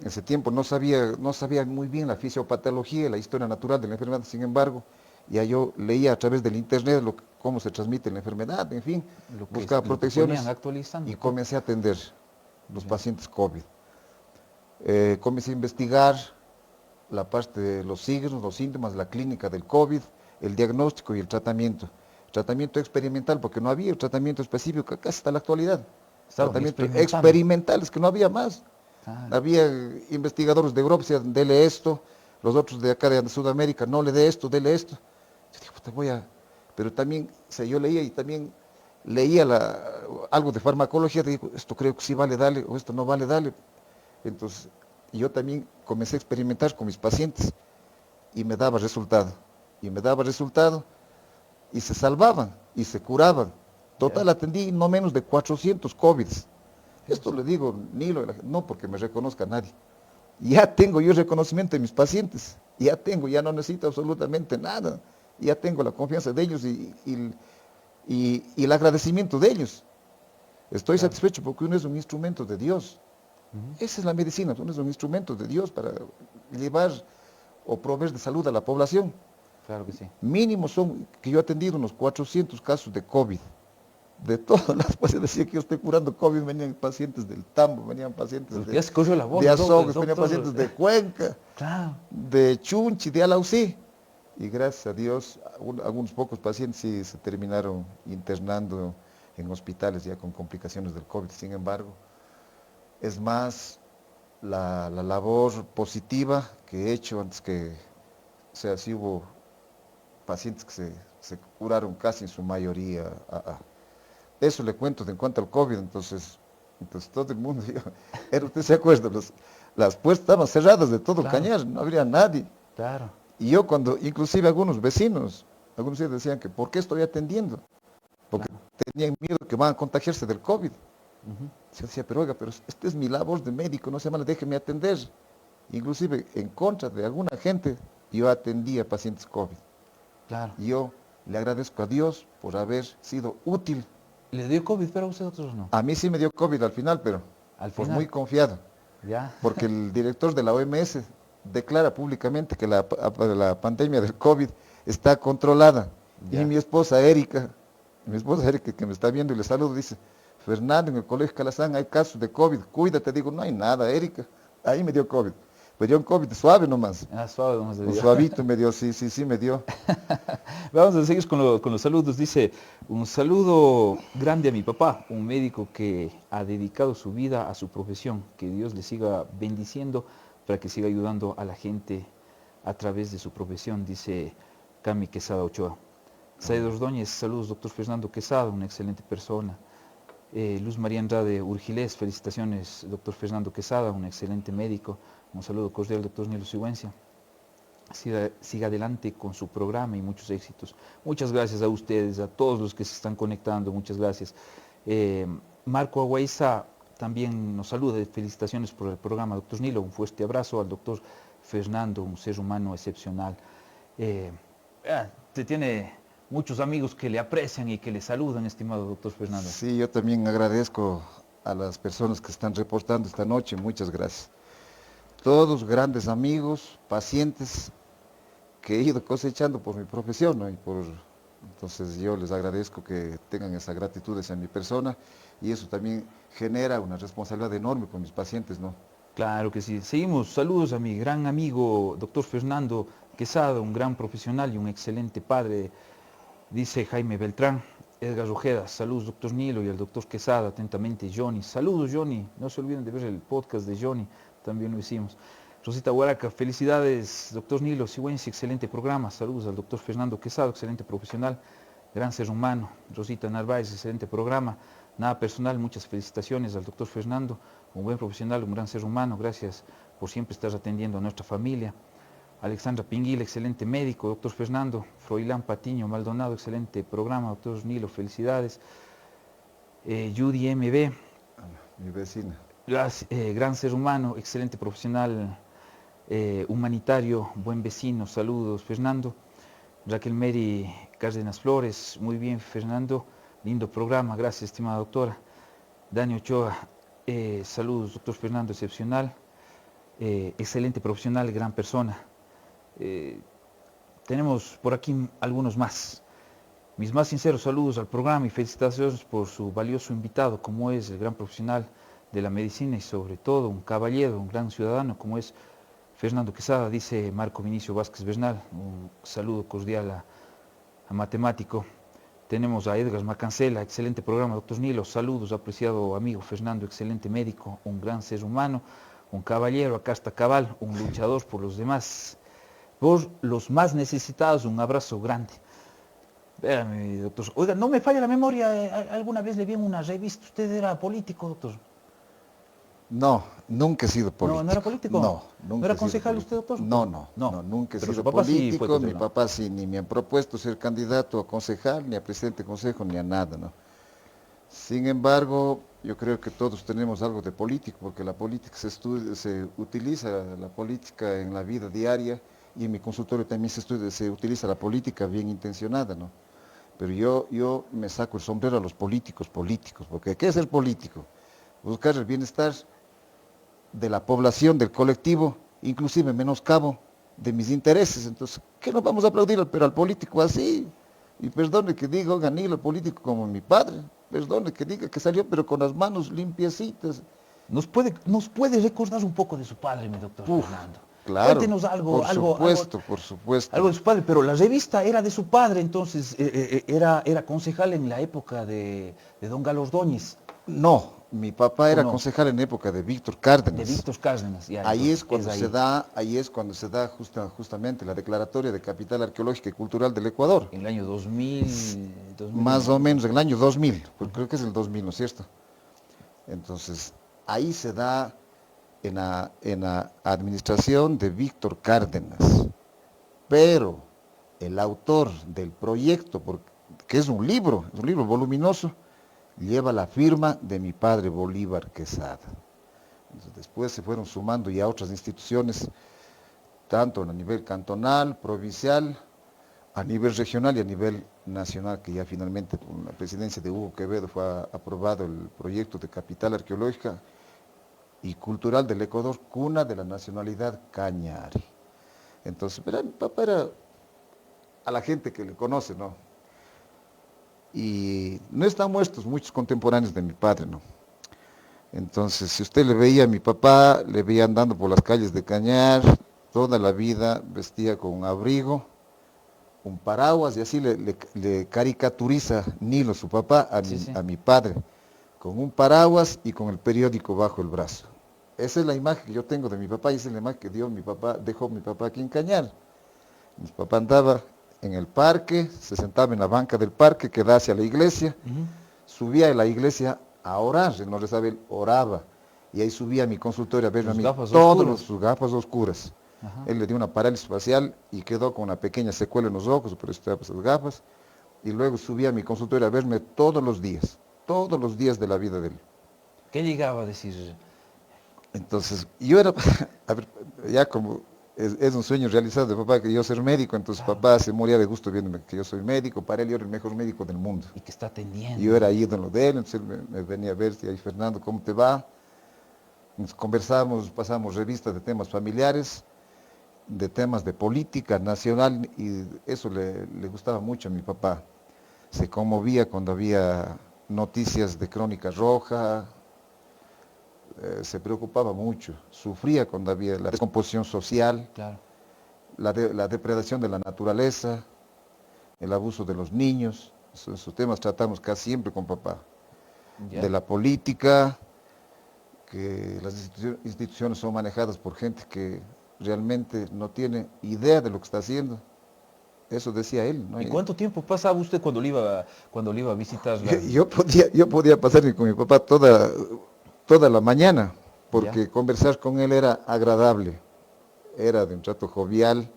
Speaker 2: En ese tiempo no sabía muy bien la fisiopatología, la historia natural de la enfermedad, sin embargo, ya yo leía a través del internet cómo se transmite la enfermedad, en fin, buscaba protecciones y comencé a atender los pacientes COVID. Comencé a investigar la parte de los signos, los síntomas, la clínica del COVID, el diagnóstico y el tratamiento. Tratamiento experimental, porque no había tratamiento específico, casi hasta la actualidad. Tratamiento experimental, es que no había más. Había investigadores de Europa, decían, dele esto, los otros de acá de Sudamérica, no le dé esto, dele esto. Yo digo, te voy a... Pero también, o sea, yo leía y también leía algo de farmacología, digo, esto creo que sí vale, dale, o esto no vale, dale. Entonces, yo también comencé a experimentar con mis pacientes y me daba resultado. Y me daba resultado y se salvaban y se curaban. Total, atendí no menos de 400 COVID. Esto le digo, no porque me reconozca nadie. Ya tengo yo el reconocimiento de mis pacientes. Ya tengo, ya no necesito absolutamente nada. Ya tengo la confianza de ellos y el agradecimiento de ellos. Estoy satisfecho porque uno es un instrumento de Dios. Esa es la medicina, uno es un instrumento de Dios para llevar o proveer de salud a la población.
Speaker 1: Claro que sí.
Speaker 2: Mínimo son, que yo he atendido unos 400 casos de COVID. De todas las pacientes, decía que yo estoy curando COVID, venían pacientes del Tambo, venían pacientes de Azogues, venían pacientes de Cuenca, de Chunchi, de Alausí. Y gracias a Dios, algunos pocos pacientes sí se terminaron internando en hospitales ya con complicaciones del COVID. Sin embargo, es más la labor positiva que he hecho antes que, o sea, sí hubo pacientes que se curaron casi en su mayoría. Eso le cuento en cuanto al COVID, entonces todo el mundo, usted se acuerda, las puertas estaban cerradas de todo el Cañar, no habría nadie.
Speaker 1: Claro.
Speaker 2: Y yo cuando, inclusive algunos vecinos decían que ¿por qué estoy atendiendo? Porque tenían miedo que van a contagiarse del COVID. Yo decía, pero oiga, pero esta es mi labor de médico, no se llama, déjeme atender. Inclusive en contra de alguna gente, yo atendía pacientes COVID.
Speaker 1: Claro.
Speaker 2: Y yo le agradezco a Dios por haber sido útil.
Speaker 1: ¿Le dio COVID, pero a usted otros no?
Speaker 2: A mí sí me dio COVID al final, pero pues muy confiado.
Speaker 1: Ya.
Speaker 2: Porque el director de la OMS declara públicamente que la pandemia del COVID está controlada. Ya. Y mi esposa Erika que me está viendo y le saludo, dice, Fernando, en el colegio Calazán hay casos de COVID, cuídate. Digo, no hay nada, Erika, ahí me dio COVID. Me dio un COVID suave nomás.
Speaker 1: Suave nomás.
Speaker 2: Un suavito me dio, sí me dio.
Speaker 1: Vamos a seguir con los saludos. Dice, un saludo grande a mi papá, un médico que ha dedicado su vida a su profesión. Que Dios le siga bendiciendo para que siga ayudando a la gente a través de su profesión, dice Cami Quesada Ochoa. Said Ordóñez, saludos, doctor Fernando Quesada, una excelente persona. Luz María Andrade Urgilés, felicitaciones, doctor Fernando Quesada, un excelente médico. Un saludo cordial, doctor Nilo Sigüenza. Siga adelante con su programa y muchos éxitos. Muchas gracias a ustedes, a todos los que se están conectando, muchas gracias. Marco Aguaiza también nos saluda, felicitaciones por el programa, doctor Nilo, un fuerte abrazo al doctor Fernando, un ser humano excepcional. Usted tiene muchos amigos que le aprecian y que le saludan, estimado doctor Fernando.
Speaker 2: Sí, yo también agradezco a las personas que están reportando esta noche, muchas gracias. Todos grandes amigos, pacientes que he ido cosechando por mi profesión, ¿no? Entonces yo les agradezco que tengan esa gratitud hacia mi persona y eso también genera una responsabilidad enorme con mis pacientes, ¿no?
Speaker 1: Claro que sí. Seguimos. Saludos a mi gran amigo, doctor Fernando Quesada, un gran profesional y un excelente padre, dice Jaime Beltrán. Edgar Ojeda, saludos doctor Nilo y al doctor Quesada, atentamente Johnny. Saludos Johnny, no se olviden de ver el podcast de Johnny, también lo hicimos. Rosita Huaraca, felicidades doctor Nilo Sigüenza, excelente programa. Saludos al doctor Fernando Quesada, excelente profesional, gran ser humano. Rosita Narváez, excelente programa. Nada personal, muchas felicitaciones al doctor Fernando, un buen profesional, un gran ser humano. Gracias por siempre estar atendiendo a nuestra familia. Alexandra Pinguil, excelente médico, doctor Fernando. Froilán Patiño Maldonado, excelente programa, doctor Nilo, felicidades. Judy MB,
Speaker 2: mi vecina.
Speaker 1: Gran ser humano, excelente profesional, humanitario, buen vecino, saludos Fernando. Raquel Mary Cárdenas Flores, muy bien Fernando, lindo programa, gracias estimada doctora. Dani Ochoa, saludos doctor Fernando, excepcional, excelente profesional, gran persona. Tenemos por aquí algunos más. Mis más sinceros saludos al programa y felicitaciones por su valioso invitado, como es el gran profesional de la medicina y sobre todo un caballero, un gran ciudadano como es Fernando Quesada, dice Marco Vinicio Vázquez Bernal. Un saludo cordial a matemático. Tenemos a Edgar Macancela, excelente programa, doctor Nilo, saludos, apreciado amigo Fernando, excelente médico, un gran ser humano, un caballero, acá está cabal, un luchador por los demás. por los más necesitados. Un abrazo grande. Espérame, doctor. Oiga, no me falla la memoria. Alguna vez le vi en una revista. ¿Usted era político, doctor?
Speaker 2: No, nunca he sido político.
Speaker 1: No, ¿no era político?
Speaker 2: No,
Speaker 1: ¿No
Speaker 2: nunca
Speaker 1: era
Speaker 2: he sido
Speaker 1: concejal
Speaker 2: político.
Speaker 1: usted, doctor?
Speaker 2: No, nunca he
Speaker 1: Pero
Speaker 2: sido
Speaker 1: su papá sí fue
Speaker 2: político, mi
Speaker 1: concejal.
Speaker 2: papá sí ni me han propuesto ser candidato a concejal, ni a presidente de consejo, ni a nada, ¿no? Sin embargo, yo creo que todos tenemos algo de político, porque la política se utiliza la política en la vida diaria, y en mi consultorio también se utiliza la política bien intencionada, ¿no? Pero yo me saco el sombrero a los políticos, porque ¿qué es ser político? Buscar el bienestar de la población, del colectivo, inclusive menoscabo de mis intereses. Entonces, ¿qué nos vamos a aplaudir pero al político así? Y perdone que diga, oiga, ni el político como mi padre, perdone que diga que salió pero con las manos limpiecitas.
Speaker 1: ¿Nos puede recordar un poco de su padre, mi doctor Fernando?
Speaker 2: Claro,
Speaker 1: Cuéntenos
Speaker 2: por supuesto.
Speaker 1: Algo de su padre, pero la revista era de su padre, entonces era concejal en la época de don Galo Ordóñez.
Speaker 2: No, mi papá era concejal en época de Víctor Cárdenas.
Speaker 1: De Víctor Cárdenas, ya.
Speaker 2: Ahí es cuando se da justamente la declaratoria de capital arqueológica y cultural del Ecuador.
Speaker 1: En el año 2000.
Speaker 2: Más o menos, en el año 2000, porque creo que es el 2000, ¿no es cierto? Entonces, ahí se da en la administración de Víctor Cárdenas. Pero el autor del proyecto, que es un libro voluminoso, lleva la firma de mi padre Bolívar Quesada. Entonces, después se fueron sumando ya otras instituciones, tanto a nivel cantonal, provincial, a nivel regional y a nivel nacional, que ya finalmente con la presidencia de Hugo Quevedo fue aprobado el proyecto de capital arqueológica y cultural del Ecuador, cuna de la nacionalidad Cañari. Entonces, pero mi papá era, a la gente que le conoce, ¿no? Y no están muertos muchos contemporáneos de mi padre, ¿no? Entonces, si usted le veía a mi papá, le veía andando por las calles de Cañar, toda la vida vestía con un abrigo, un paraguas, y así le caricaturiza Nilo, su papá, a mi padre, con un paraguas y con el periódico bajo el brazo. Esa es la imagen que yo tengo de mi papá, y esa es la imagen que dejó mi papá aquí en Cañar. Mi papá andaba en el parque, se sentaba en la banca del parque que da hacia la iglesia, subía a la iglesia a orar, él no le sabe, él oraba, y ahí subía a mi consultorio a verme a mí, sus gafas oscuras. Ajá. Él le dio una parálisis facial y quedó con una pequeña secuela en los ojos, por eso estaba esas gafas, y luego subía a mi consultorio a verme todos los días de la vida de él.
Speaker 1: ¿Qué llegaba a decir?
Speaker 2: Entonces, yo era, a ver, ya como es un sueño realizado de papá, que yo ser médico, entonces papá se moría de gusto viéndome que yo soy médico, para él yo era el mejor médico del mundo.
Speaker 1: Y que está atendiendo.
Speaker 2: Y yo era ídolo de él, entonces él me venía a ver, y ahí, Fernando, ¿cómo te va? Nos conversamos, pasamos revistas de temas familiares, de temas de política nacional, y eso le gustaba mucho a mi papá. Se conmovía cuando había noticias de Crónica Roja, se preocupaba mucho, sufría cuando había la descomposición social, claro, la depredación de la naturaleza, el abuso de los niños. Esos temas tratamos casi siempre con papá. De la política, que las instituciones son manejadas por gente que realmente no tiene idea de lo que está haciendo. Eso decía él, ¿no?
Speaker 1: ¿Y cuánto tiempo pasaba usted cuando le iba a visitar?
Speaker 2: Yo podía pasar con mi papá toda la mañana, porque conversar con él era agradable, era de un trato jovial.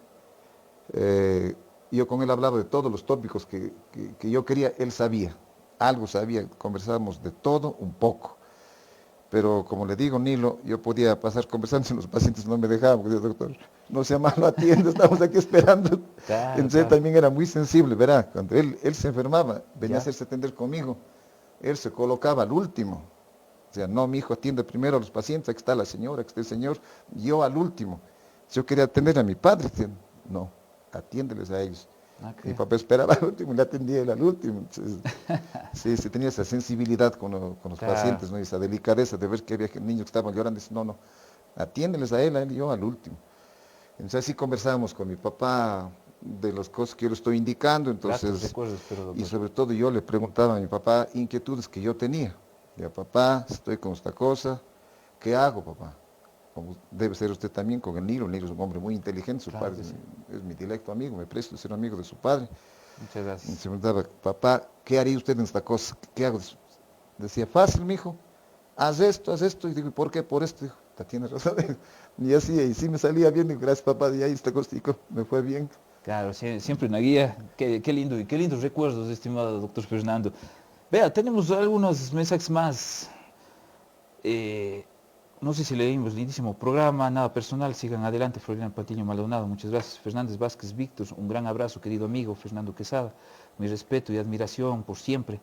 Speaker 2: Yo con él hablaba de todos los tópicos que yo quería, él sabía, algo sabía, conversábamos de todo un poco. Pero como le digo, Nilo, yo podía pasar conversando y los pacientes no me dejaban, porque decía, doctor, no sea malo, atiende, estamos aquí esperando. Claro, entonces él también era muy sensible, ¿verdad? Cuando él se enfermaba, venía a hacerse atender conmigo, él se colocaba al último. O sea, no, mi hijo atiende primero a los pacientes, aquí está la señora, aquí está el señor, yo al último. Yo quería atender a mi padre, no, atiéndeles a ellos. Okay. Mi papá esperaba al último y le atendía él al último. Entonces, sí, se tenía esa sensibilidad con los pacientes, ¿no? Y esa delicadeza de ver que había niños que estaban llorando, y dice, no, atiéndeles a él y yo al último. Entonces así conversábamos con mi papá de las cosas que yo le estoy indicando, entonces, y sobre todo yo le preguntaba a mi papá inquietudes que yo tenía. Decía, papá, estoy con esta cosa, ¿qué hago, papá? como debe ser usted también con el Nilo es un hombre muy inteligente, su
Speaker 1: Claro
Speaker 2: padre
Speaker 1: que sí.
Speaker 2: es mi directo amigo, me presto de ser amigo de su padre.
Speaker 1: Muchas
Speaker 2: Y se
Speaker 1: gracias.
Speaker 2: me preguntaba, papá, ¿qué haría usted en esta cosa? ¿Qué hago? Decía, fácil, mijo, haz esto. Y digo, ¿por qué? Por esto. Dijo, tienes razón. Y así, y sí me salía bien. Digo, gracias, papá, y ahí está Costico, me fue bien.
Speaker 1: Claro, siempre una guía. Qué lindo y qué lindos recuerdos, estimado doctor Fernando. Vea, tenemos algunos mensajes más. Eh, no sé si leímos, lindísimo programa, nada personal, sigan adelante, Florian Patiño Maldonado, muchas gracias. Fernández Vázquez Víctor, un gran abrazo, querido amigo. Fernando Quesada, mi respeto y admiración por siempre.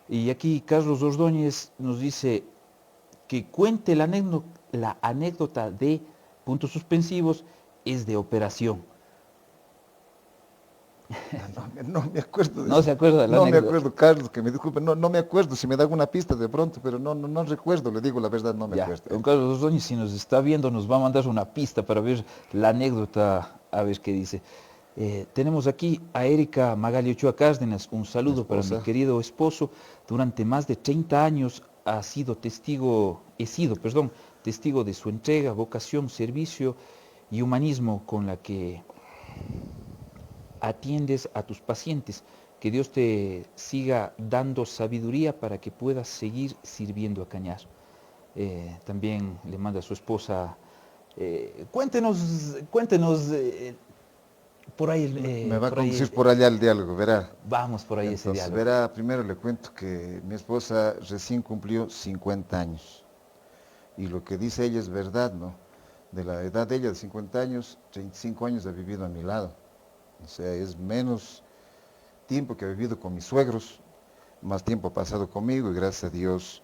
Speaker 1: Y aquí Carlos Ordóñez nos dice que cuente la anécdota de puntos suspensivos, es de operación.
Speaker 2: No me acuerdo de
Speaker 1: No
Speaker 2: eso.
Speaker 1: se acuerda de la
Speaker 2: No me
Speaker 1: anécdota.
Speaker 2: acuerdo, Carlos, que me disculpe, no me acuerdo. Si me da alguna pista de pronto, pero no recuerdo, le digo la verdad, no me
Speaker 1: Ya,
Speaker 2: acuerdo.
Speaker 1: don Carlos Ordóñez, si nos está viendo, nos va a mandar una pista para ver la anécdota, a ver qué dice. Tenemos aquí a Erika Magali Ochoa Cárdenas. Un
Speaker 2: Mi
Speaker 1: saludo para mi
Speaker 2: esposa,
Speaker 1: querido esposo. Durante más de 30 años he sido, perdón, testigo de su entrega, vocación, servicio y humanismo con la que atiendes a tus pacientes. Que Dios te siga dando sabiduría para que puedas seguir sirviendo a Cañar. También le manda a su esposa, cuéntenos
Speaker 2: me va a
Speaker 1: por ahí,
Speaker 2: conducir por allá el diálogo, verá.
Speaker 1: vamos por ahí ese
Speaker 2: Entonces,
Speaker 1: diálogo.
Speaker 2: verá, primero le cuento que mi esposa recién cumplió 50 años. Y lo que dice ella es verdad, ¿no? De la edad de ella, de 50 años, 35 años ha vivido a mi lado. O sea, es menos tiempo que ha vivido con mis suegros, más tiempo ha pasado conmigo y gracias a Dios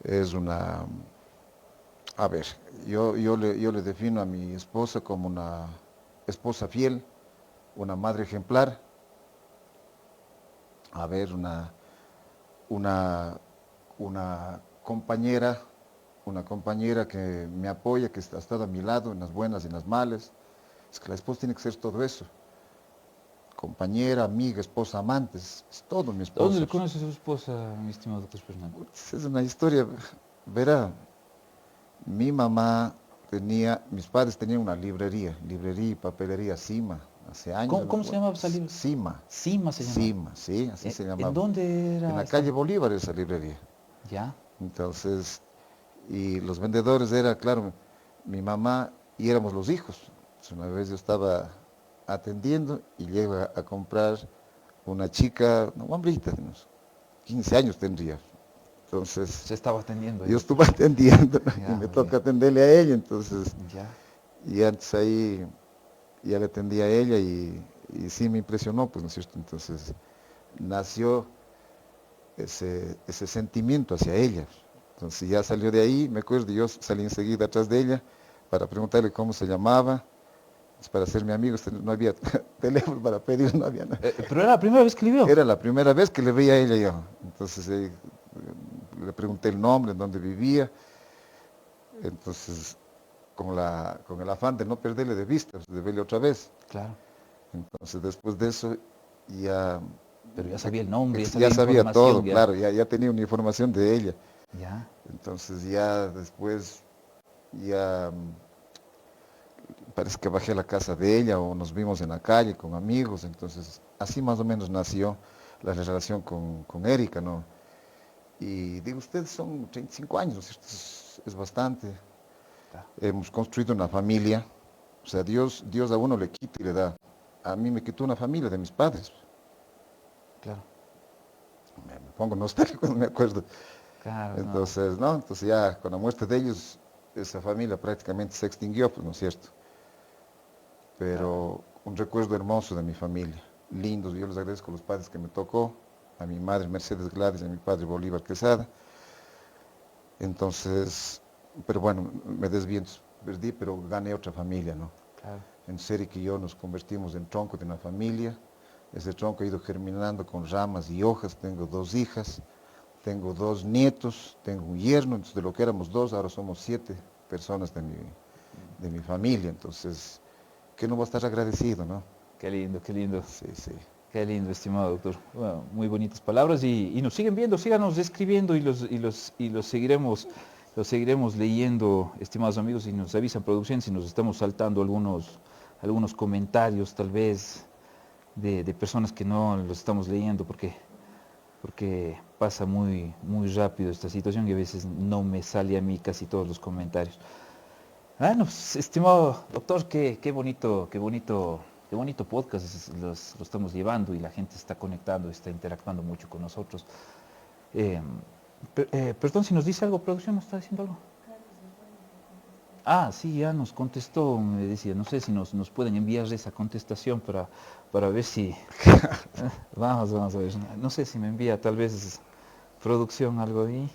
Speaker 2: es una... A ver, yo le defino a mi esposa como una esposa fiel, una madre ejemplar, a ver, una, una compañera, una compañera que me apoya, que ha estado a mi lado en las buenas y en las malas. Es que la esposa tiene que ser todo eso. Compañera, amiga, esposa, amante, es todo mi
Speaker 1: ¿Dónde
Speaker 2: esposa.
Speaker 1: le conoce a su esposa, mi estimado doctor Fernando?
Speaker 2: Es una historia, verá, mi mamá tenía, mis padres tenían una librería y papelería Cima, hace años,
Speaker 1: ¿Cómo se llamaba esa librería?
Speaker 2: Cima,
Speaker 1: Cima se llamaba.
Speaker 2: Cima, sí, así se
Speaker 1: ¿En
Speaker 2: llamaba.
Speaker 1: dónde
Speaker 2: En
Speaker 1: era
Speaker 2: la
Speaker 1: esta?
Speaker 2: calle Bolívar esa librería.
Speaker 1: Ya,
Speaker 2: Entonces, y los vendedores era, claro, mi mamá y éramos los hijos. Entonces, una vez yo estaba atendiendo y llego a comprar una chica, una hombrita, de unos 15 años tendría. Entonces,
Speaker 1: se estaba atendiendo ahí,
Speaker 2: yo
Speaker 1: doctor.
Speaker 2: estuve atendiendo y
Speaker 1: Ya,
Speaker 2: me
Speaker 1: muy bien.
Speaker 2: toca atenderle a ella, entonces,
Speaker 1: Ya,
Speaker 2: y antes ahí ya le atendí a ella y sí me impresionó, pues, ¿no es cierto? Entonces, nació ese sentimiento hacia ella. Entonces ya salió de ahí, me acuerdo, yo salí enseguida atrás de ella para preguntarle cómo se llamaba, para ser mi amigo, no había teléfono para pedir, no había nada.
Speaker 1: pero era la primera vez que le vio.
Speaker 2: Era la primera vez que le veía a ella yo. Entonces le pregunté el nombre, en dónde vivía. Entonces, con el afán de no perderle de vista, de verle otra vez.
Speaker 1: Claro,
Speaker 2: Entonces, después de eso, ya,
Speaker 1: pero ya sabía el nombre, ya sabía
Speaker 2: ya sabía todo,
Speaker 1: información, ya.
Speaker 2: claro, ya tenía una información de ella.
Speaker 1: Ya,
Speaker 2: Entonces, ya después, ya parece que bajé a la casa de ella o nos vimos en la calle con amigos. Entonces, así más o menos nació la relación con Erika, ¿no? Y digo, ustedes son 35 años, ¿no es cierto? Es bastante.
Speaker 1: claro,
Speaker 2: Hemos construido una familia. O sea, Dios a uno le quita y le da. A mí me quitó una familia de mis padres.
Speaker 1: claro,
Speaker 2: Me pongo nostálgico cuando me acuerdo.
Speaker 1: claro, no.
Speaker 2: Entonces, ¿no? Entonces ya con la muerte de ellos, esa familia prácticamente se extinguió, pues, ¿no es cierto? Pero un recuerdo hermoso de mi familia. Lindos, yo les agradezco a los padres que me tocó, a mi madre Mercedes Gladys y a mi padre Bolívar Quesada. Entonces, pero bueno, me desvié, entonces perdí, pero gané otra familia, ¿no?
Speaker 1: Claro.
Speaker 2: En Eric y yo nos convertimos en tronco de una familia. Ese tronco ha ido germinando con ramas y hojas. Tengo 2 hijas, tengo 2 nietos, tengo un yerno. Entonces, de lo que éramos 2, ahora somos 7 personas de mi familia. Entonces, ¿qué no va a estar agradecido, no?
Speaker 1: Qué lindo, qué lindo.
Speaker 2: Sí, sí.
Speaker 1: Qué lindo, estimado doctor. Bueno, muy bonitas palabras y nos siguen viendo, síganos escribiendo y los seguiremos lo seguiremos leyendo, estimados amigos, y nos avisan producción si nos estamos saltando algunos comentarios tal vez de personas que no los estamos leyendo porque pasa muy rápido esta situación y a veces no me sale a mí casi todos los comentarios. Bueno, pues, estimado doctor, qué bonito podcast lo estamos llevando y la gente está conectando, está interactuando mucho con nosotros. Perdón, si nos dice algo, producción, ¿nos está diciendo algo? Ah, sí, ya nos contestó, me decía, no sé si nos pueden enviar esa contestación para ver si... Vamos a ver, no sé si me envía tal vez producción algo ahí.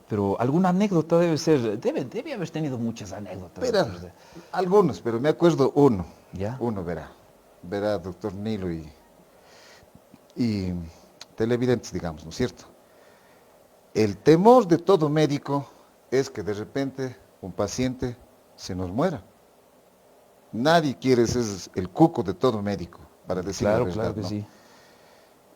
Speaker 1: Pero alguna anécdota debe ser, debe haber tenido muchas anécdotas.
Speaker 2: Verá, algunos, pero me acuerdo uno.
Speaker 1: ¿Ya?
Speaker 2: Uno verá, doctor Nilo y televidentes, digamos, ¿no es cierto? El temor de todo médico es que de repente un paciente se nos muera. Nadie quiere, ese es el cuco de todo médico, para decir la verdad.
Speaker 1: Claro que
Speaker 2: ¿no?
Speaker 1: sí.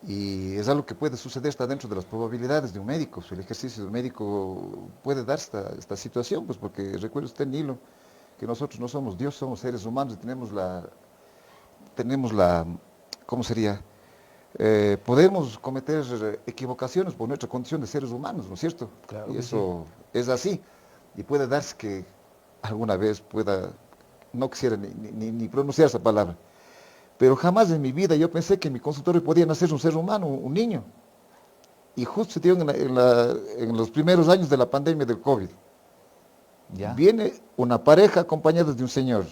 Speaker 2: Y es algo que puede suceder, está dentro de las probabilidades de un médico. El ejercicio del médico puede dar esta situación, pues porque recuerde usted, Nilo, que nosotros no somos Dios, somos seres humanos y tenemos la, ¿cómo sería? Podemos cometer equivocaciones por nuestra condición de seres humanos, ¿no es cierto?
Speaker 1: Claro
Speaker 2: Y
Speaker 1: que
Speaker 2: eso es así. Y puede darse que alguna vez no quisiera ni pronunciar esa palabra, pero jamás en mi vida yo pensé que en mi consultorio podía nacer un ser humano, un niño. Y justo se dio en los primeros años de la pandemia del COVID.
Speaker 1: ¿Ya?
Speaker 2: Viene una pareja acompañada de un señor.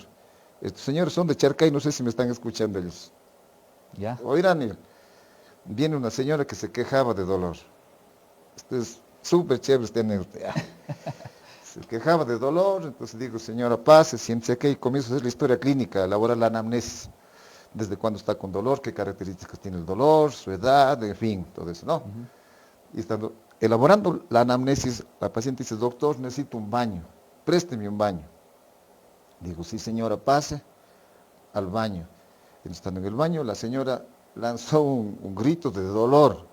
Speaker 2: Estos señores son de Charcay, no sé si me están escuchando ellos.
Speaker 1: ¿Ya?
Speaker 2: Oirán, viene una señora que se quejaba de dolor. Esto es súper chévere este anécdota. Se quejaba de dolor, entonces digo, señora, pase, siéntese aquí y comienzo a hacer la historia clínica, elaborar la anamnesis. Desde cuándo está con dolor, qué características tiene el dolor, su edad, en fin, todo eso, ¿no? Y estando elaborando la anamnesis, la paciente dice, doctor, necesito un baño, présteme un baño. Digo, sí señora, pase al baño. Y estando en el baño, la señora lanzó un grito de dolor.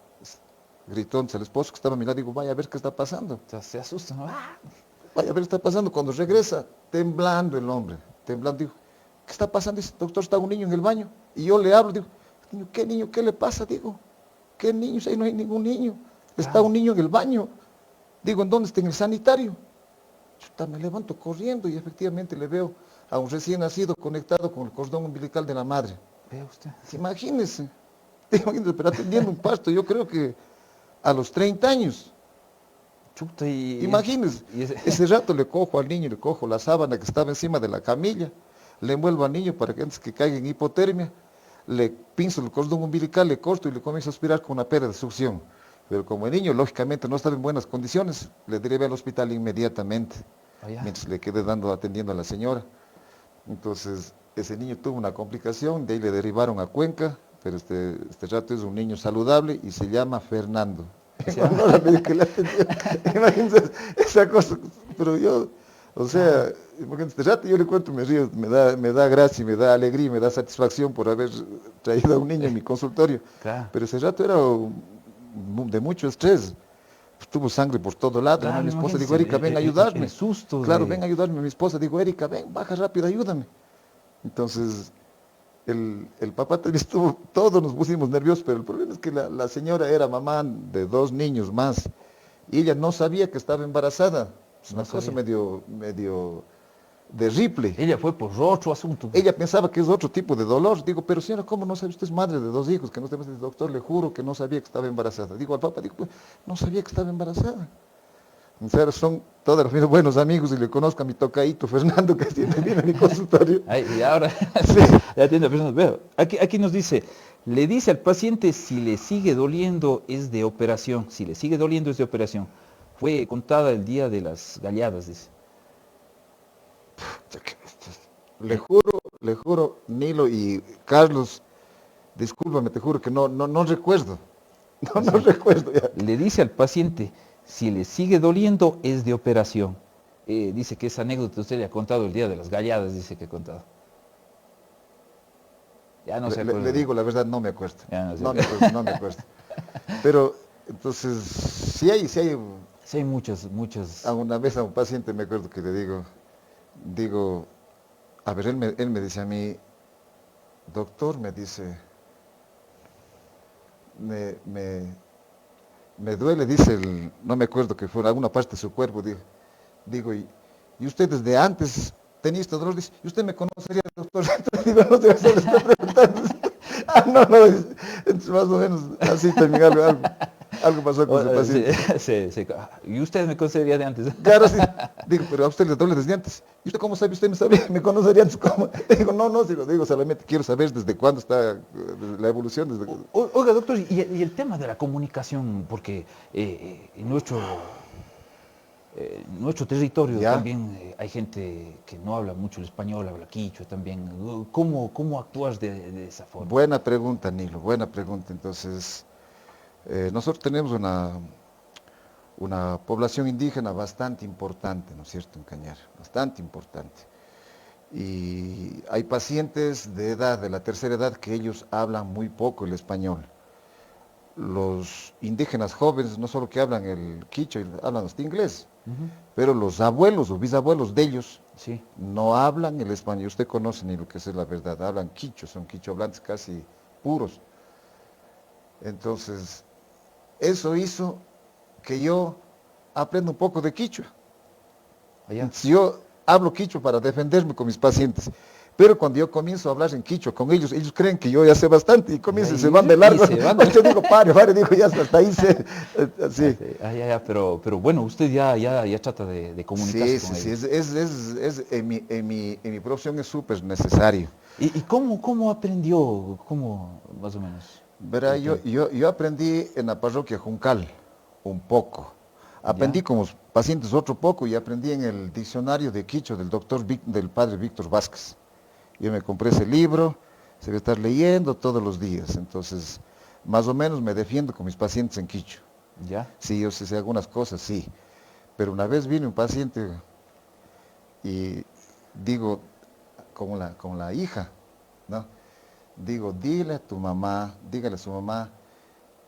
Speaker 2: Gritó entonces el esposo que estaba a mi lado, digo, vaya a ver qué está pasando.
Speaker 1: O sea, se asusta, ¿no?
Speaker 2: Vaya a ver qué está pasando. Cuando regresa, temblando el hombre, temblando, digo, ¿qué está pasando? Dice, doctor, está un niño en el baño. Y yo le hablo, digo, niño, qué le pasa? Digo, ¿qué niño? Ahí no hay ningún niño. Está un niño en el baño. Digo, ¿en dónde está? En el sanitario. Chuta, me levanto corriendo y efectivamente le veo a un recién nacido conectado con el cordón umbilical de la madre.
Speaker 1: Vea usted.
Speaker 2: Imagínese, pero atendiendo un parto, yo creo que a los 30 años.
Speaker 1: Chuta,
Speaker 2: Imagínese, ese rato le cojo al niño, le cojo la sábana que estaba encima de la camilla, le envuelvo al niño para que antes que caiga en hipotermia, le pinzo el cordón umbilical, le corto y le comienzo a aspirar con una pera de succión. Pero como el niño lógicamente no estaba en buenas condiciones, le derivé al hospital inmediatamente, mientras le quedé atendiendo a la señora. Entonces, ese niño tuvo una complicación, de ahí le derivaron a Cuenca, pero este rato es un niño saludable y se llama Fernando. Imagínense esa cosa, pero yo, o sea, este rato yo le cuento, me río, me da gracia, me da alegría, me da satisfacción por haber traído a un niño en mi consultorio.
Speaker 1: Claro.
Speaker 2: Pero ese rato era de mucho estrés. Tuvo sangre por todo lado.
Speaker 1: Claro,
Speaker 2: mi esposa dijo, Erika, ven a ayudarme.
Speaker 1: El susto.
Speaker 2: Claro, ven a ayudarme. Mi esposa dijo, Erika, ven, baja rápido, ayúdame. Entonces, el papá también estuvo, todos nos pusimos nerviosos, pero el problema es que la señora era mamá de 2 niños más. Y ella no sabía que estaba embarazada. Es una cosa medio de Ripley.
Speaker 1: Ella fue por otro asunto.
Speaker 2: Ella pensaba que es otro tipo de dolor. Digo, pero señora, ¿cómo no sabe? Usted es madre de 2 hijos, que no sabe. Doctor, le juro que no sabía que estaba embarazada. Digo al papá, pues, no sabía que estaba embarazada. O sea, son todos los buenos amigos y le conozco a mi tocaíto Fernando, que siempre viene a mi consultorio.
Speaker 1: Ay, y ahora, sí, ya atiende a personas. Veo, aquí nos dice, le dice al paciente si le sigue doliendo es de operación. Si le sigue doliendo es de operación. Fue contada el día de las galladas, dice.
Speaker 2: Le juro, Nilo y Carlos, discúlpame, te juro que no recuerdo. No recuerdo ya.
Speaker 1: Le dice al paciente, si le sigue doliendo es de operación. Dice que esa anécdota usted le ha contado el día de las galladas, dice que ha contado. Ya no se acuerda.
Speaker 2: Le digo la verdad, no me acuerdo.
Speaker 1: Ya no se
Speaker 2: no me acuerdo. Pero, entonces, sí hay.
Speaker 1: Sí hay muchas.
Speaker 2: Una vez a un paciente me acuerdo que le digo, a ver, él me dice a mí, doctor, me dice, me, me, me duele, dice, no me acuerdo que fue alguna parte de su cuerpo, digo, y usted desde antes tenía este dolor, dice, ¿y usted me conocería, doctor? Entonces, digo, no sé, se le está preguntando. No, entonces, más o menos así también algo pasó con su paciente.
Speaker 1: Y usted me consideraría de antes.
Speaker 2: Claro, sí. Digo, pero a usted le duele desde antes. ¿Y usted cómo sabe? ¿Usted me sabía? ¿Me conocería antes? ¿Cómo? Digo, no, digo, solamente quiero saber desde cuándo está la evolución.
Speaker 1: Oiga, doctor, y el tema de la comunicación, porque en nuestro territorio
Speaker 2: ¿Ya?
Speaker 1: también hay gente que no habla mucho el español, habla quichua también. ¿Cómo actúas de esa forma?
Speaker 2: Buena pregunta, Nilo, buena pregunta. Entonces, nosotros tenemos una población indígena bastante importante, ¿no es cierto?, en Cañar, bastante importante. Y hay pacientes de la tercera edad, que ellos hablan muy poco el español. Los indígenas jóvenes no solo que hablan el quichua, hablan hasta inglés, pero los abuelos o bisabuelos de ellos
Speaker 1: Sí.
Speaker 2: no hablan el español. Usted conoce ni lo que es la verdad, hablan quichua, son quichua hablantes casi puros. Entonces, eso hizo que yo aprenda un poco de quichua.
Speaker 1: Allá.
Speaker 2: Yo hablo quichua para defenderme con mis pacientes, pero cuando yo comienzo a hablar en quichua con ellos creen que yo ya sé bastante y comienzan, se van de largo. Yo digo, pare, digo, ya hasta ahí sé. Sí.
Speaker 1: Pero bueno, usted ya trata de comunicarse con
Speaker 2: Sí,
Speaker 1: ellos.
Speaker 2: en mi profesión es súper necesario.
Speaker 1: ¿Y cómo aprendió? ¿Cómo, más o menos?
Speaker 2: Verá, yo aprendí en la parroquia Juncal un poco. Aprendí
Speaker 1: ¿Ya?
Speaker 2: como pacientes otro poco y aprendí en el diccionario de quichua del padre Víctor Vázquez. Yo me compré ese libro, se debe estar leyendo todos los días, entonces más o menos me defiendo con mis pacientes en quichua.
Speaker 1: ¿Ya?
Speaker 2: Sí, yo sé algunas cosas, sí. Pero una vez vino un paciente y digo, con la hija, ¿no? Digo, dígale a su mamá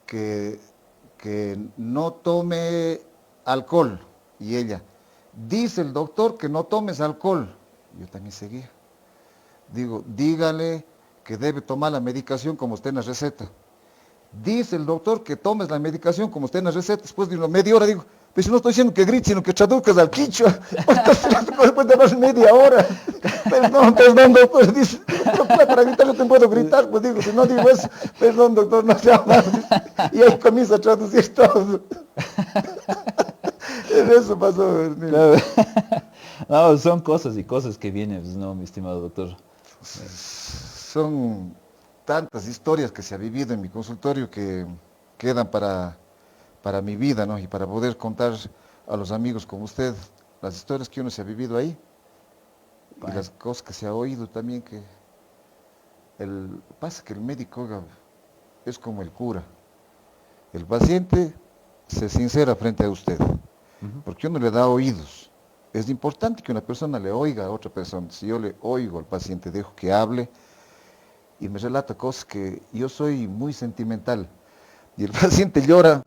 Speaker 2: que no tome alcohol. Y ella, dice el doctor que no tomes alcohol. Yo también seguía. Digo, dígale que debe tomar la medicación como está en la receta. Dice el doctor que tomes la medicación como está en la receta. Después de una media hora digo, pero si no estoy diciendo que grites, sino que traduzcas al quichua. Después de más media hora. Perdón, doctor. Dice, pero para gritar yo te puedo gritar. Pues digo, si no digo eso, perdón, doctor, no se habla. Y ahí comienza a traducir todo. Eso pasó.
Speaker 1: Claro. No, son cosas y cosas que vienen, pues, ¿no, mi estimado doctor?
Speaker 2: Son tantas historias que se ha vivido en mi consultorio que quedan para mi vida, ¿no? Y para poder contar a los amigos como usted las historias que uno se ha vivido ahí y las cosas que se ha oído también, que pasa que el médico es como el cura. El paciente se sincera frente a usted, porque uno le da oídos. Es importante que una persona le oiga a otra persona. Si yo le oigo al paciente, dejo que hable y me relata cosas, que yo soy muy sentimental y el paciente llora.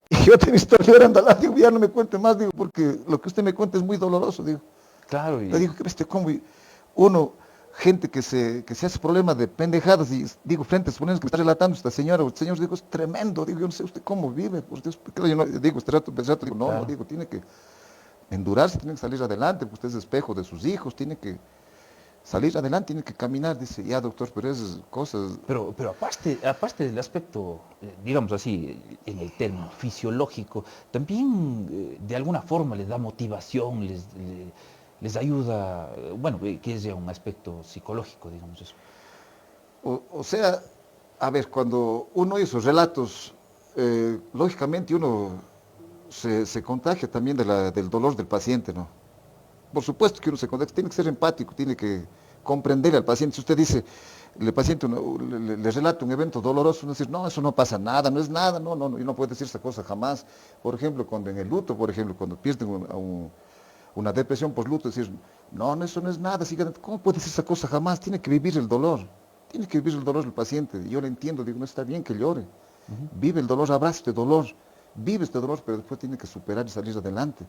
Speaker 2: Y yo te he visto llorando al lado, digo, ya no me cuente más, digo, porque lo que usted me cuenta es muy doloroso, digo.
Speaker 1: Claro.
Speaker 2: Le digo, que cómo gente que se hace problemas de pendejadas, y digo, frente a sus problemas que me está relatando esta señora, o este señor, digo, es tremendo, digo, yo no sé usted cómo vive, por Dios, yo no, digo, este rato, digo, no,
Speaker 1: Claro.
Speaker 2: digo, tiene que endurarse, tiene que salir adelante, porque usted es espejo de sus hijos, tiene que salir adelante, tiene que caminar, dice, ya doctor, pero esas cosas...
Speaker 1: Pero aparte del aspecto, digamos así, en el término fisiológico, también de alguna forma les da motivación, les ayuda, bueno, que es ya un aspecto psicológico, digamos eso.
Speaker 2: O sea, a ver, cuando uno oye esos relatos, lógicamente uno se contagia también del dolor del paciente, ¿no? Por supuesto que uno se contagia, tiene que ser empático, tiene que comprender al paciente. Si usted dice, el paciente le relata un evento doloroso, uno dice, no, eso no pasa nada, no es nada, no, y no puede decir esa cosa jamás. Por ejemplo, cuando en el luto, cuando pierden una depresión por luto, decir, no, eso no es nada, ¿cómo puede decir esa cosa jamás? Tiene que vivir el dolor. Tiene que vivir el dolor del paciente. Yo le entiendo, digo, no está bien que llore. Vive el dolor, abraza este dolor. vive este dolor, pero después tiene que superar y salir adelante.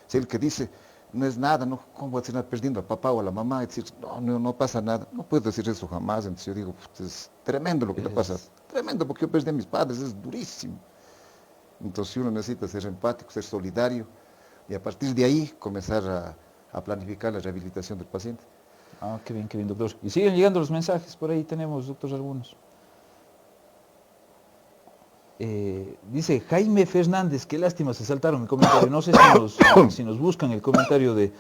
Speaker 2: Si el que dice, no es nada, no, ¿cómo voy a terminar perdiendo al papá o a la mamá? Y decir, no pasa nada. No puedo decir eso jamás. Entonces yo digo, es tremendo lo que le pasa. Tremendo, porque yo perdí a mis padres, es durísimo. Entonces uno necesita ser empático, ser solidario, y a partir de ahí comenzar a planificar la rehabilitación del paciente.
Speaker 1: Ah, qué bien, doctor. Y siguen llegando los mensajes, por ahí tenemos, doctor, algunos. Dice Jaime Fernández, qué lástima, se saltaron el comentario. No sé si nos buscan el comentario de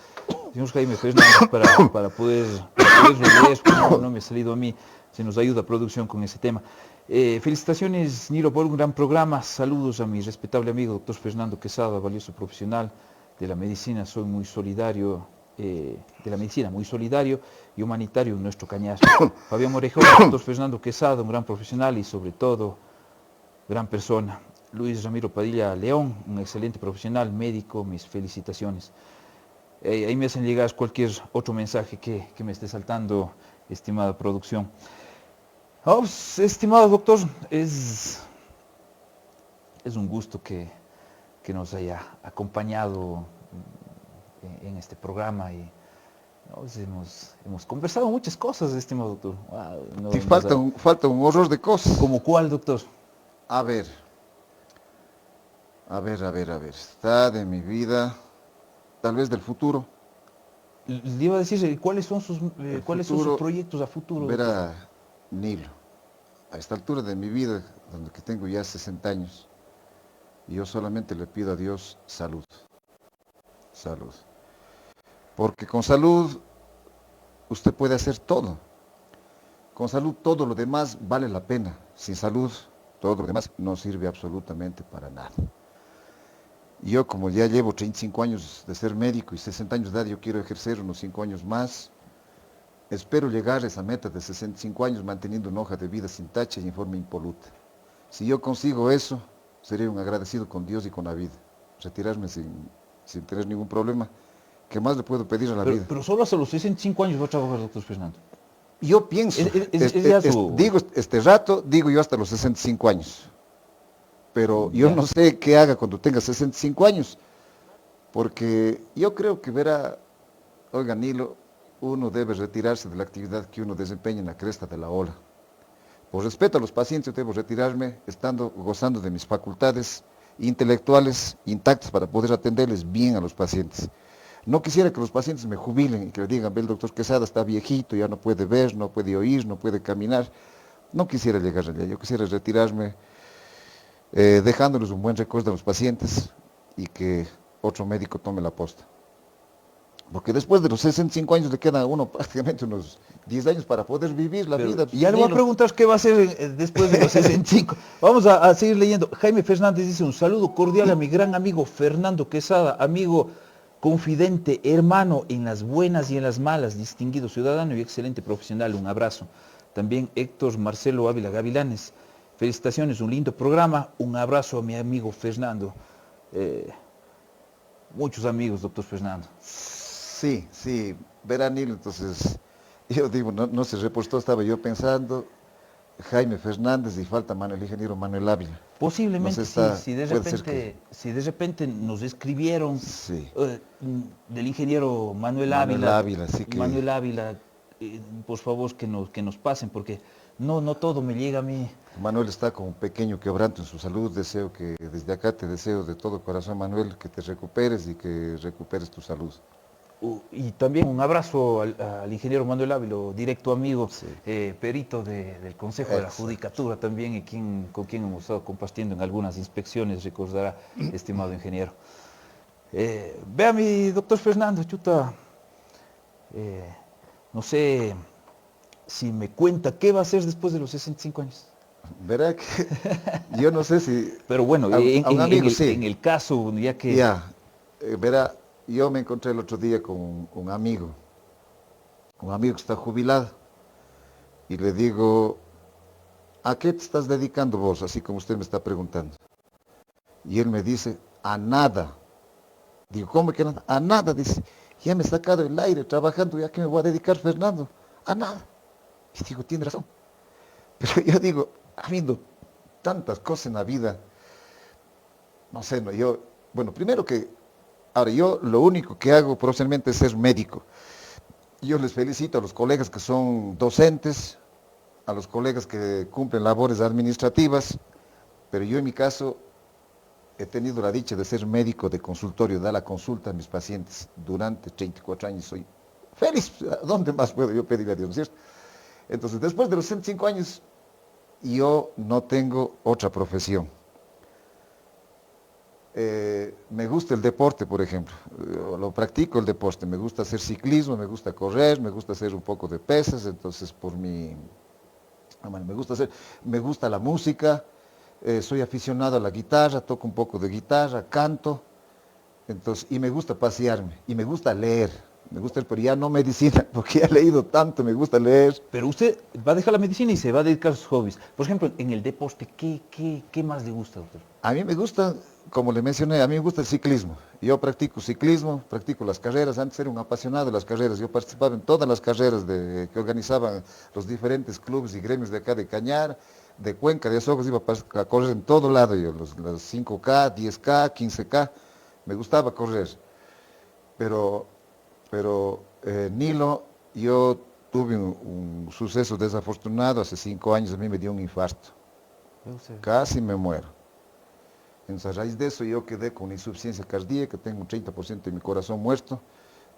Speaker 1: señor Jaime Fernández para poder leer, no me ha salido a mí, se nos ayuda producción con ese tema. Felicitaciones, Nilo, por un gran programa. Saludos a mi respetable amigo, doctor Fernando Quesada, valioso profesional de la medicina. Soy muy solidario, muy solidario y humanitario en nuestro Cañar. Fabián Morejón, doctor Fernando Quesada, un gran profesional y sobre todo gran persona. Luis Ramiro Padilla León, un excelente profesional, médico, mis felicitaciones. Ahí me hacen llegar cualquier otro mensaje que me esté saltando, estimada producción. Estimado doctor, es un gusto que nos haya acompañado en este programa y hemos conversado muchas cosas, estimado doctor.
Speaker 2: Y falta un horror de cosas.
Speaker 1: ¿Cómo cuál, doctor?
Speaker 2: A ver. Está de mi vida, tal vez del futuro.
Speaker 1: Le iba a decir, ¿cuáles son sus proyectos a futuro?
Speaker 2: Verá, Nilo, a esta altura de mi vida, donde que tengo ya 60 años, yo solamente le pido a Dios salud. Salud. Porque con salud usted puede hacer todo. Con salud todo lo demás vale la pena. Sin salud todo lo demás no sirve absolutamente para nada. Yo, como ya llevo 35 años de ser médico y 60 años de edad, yo quiero ejercer unos 5 años más. Espero llegar a esa meta de 65 años manteniendo una hoja de vida sin tacha y en forma impoluta. Si yo consigo eso, seré un agradecido con Dios y con la vida. Retirarme sin tener ningún problema. ¿Qué más le puedo pedir a la vida?
Speaker 1: Pero solo hasta los 65 años va a trabajar, doctor Fernando.
Speaker 2: Yo pienso, digo este rato, digo yo hasta los 65 años. Pero yo no sé qué haga cuando tenga 65 años, porque yo creo que oiga Nilo, uno debe retirarse de la actividad que uno desempeña en la cresta de la ola. Por respeto a los pacientes, yo debo retirarme gozando de mis facultades intelectuales intactas para poder atenderles bien a los pacientes. No quisiera que los pacientes me jubilen y que le digan, ve, el doctor Quesada está viejito, ya no puede ver, no puede oír, no puede caminar. No quisiera llegar allá, yo quisiera retirarme dejándoles un buen recuerdo a los pacientes y que otro médico tome la posta. Porque después de los 65 años le queda a uno prácticamente unos 10 años para poder vivir la vida.
Speaker 1: Ya le voy a preguntar qué va a hacer después de los 65. Vamos a seguir leyendo. Jaime Fernández dice, un saludo cordial a mi gran amigo Fernando Quesada, amigo, confidente, hermano en las buenas y en las malas, distinguido ciudadano y excelente profesional. Un abrazo. También Héctor Marcelo Ávila Gavilanes. Felicitaciones, un lindo programa. Un abrazo a mi amigo Fernando. Muchos amigos, doctor Fernando.
Speaker 2: Sí, verá Nilo, entonces, yo digo, no se reportó, estaba yo pensando, Jaime Fernández y falta el ingeniero Manuel Ávila.
Speaker 1: Posiblemente, si de repente nos escribieron del ingeniero Manuel Ávila, Manuel Ávila, por favor que nos pasen, porque no todo me llega a mí.
Speaker 2: Manuel está con un pequeño quebranto en su salud, deseo que desde acá te deseo de todo corazón, Manuel, que te recuperes y que recuperes tu salud.
Speaker 1: Y también un abrazo al ingeniero Manuel Ávila, directo amigo, perito del Consejo de la Judicatura también, y con quien hemos estado compartiendo en algunas inspecciones, recordará, estimado ingeniero. Vea mi doctor Fernando, chuta, no sé si me cuenta qué va a hacer después de los 65 años.
Speaker 2: Verá que yo no sé si...
Speaker 1: Pero bueno, en el caso, ya que...
Speaker 2: verá, yo me encontré el otro día con un amigo que está jubilado, y le digo, ¿a qué te estás dedicando vos? Así como usted me está preguntando. Y él me dice, a nada. Digo, ¿cómo que nada? A nada, dice, ya me he sacado el aire trabajando, ¿ya qué me voy a dedicar, Fernando? A nada. Y digo, tiene razón. Pero yo digo, habiendo tantas cosas en la vida, no sé, no, yo, bueno, primero que, ahora yo lo único que hago profesionalmente es ser médico. Yo les felicito a los colegas que son docentes, a los colegas que cumplen labores administrativas, pero yo en mi caso he tenido la dicha de ser médico de consultorio, dar la consulta a mis pacientes durante 34 años. Soy feliz. ¿A dónde más puedo yo pedirle a Dios, ¿no es cierto? Entonces, después de los 65 años, yo no tengo otra profesión. Me gusta el deporte, por ejemplo. Lo practico el deporte. Me gusta hacer ciclismo, me gusta correr, me gusta hacer un poco de pesas. Entonces, bueno, me gusta la música. Soy aficionado a la guitarra, toco un poco de guitarra, canto. Entonces, y me gusta pasearme, y me gusta leer. Me gusta, pero ya no medicina, porque ya he leído tanto, me gusta leer.
Speaker 1: Pero usted va a dejar la medicina y se va a dedicar a sus hobbies. Por ejemplo, en el deporte, ¿qué más le gusta, doctor?
Speaker 2: A mí me gusta, como le mencioné, a mí me gusta el ciclismo. Yo practico ciclismo, practico las carreras. Antes era un apasionado de las carreras. Yo participaba en todas las carreras que organizaban los diferentes clubes y gremios de acá de Cañar, de Cuenca, de Azogos. Iba a correr en todo lado yo, los 5K, 10K, 15K. Me gustaba correr. Pero Nilo, yo tuve un suceso desafortunado hace 5 años. A mí me dio un infarto. Casi me muero. Entonces, a raíz de eso yo quedé con una insuficiencia cardíaca, tengo un 30% de mi corazón muerto,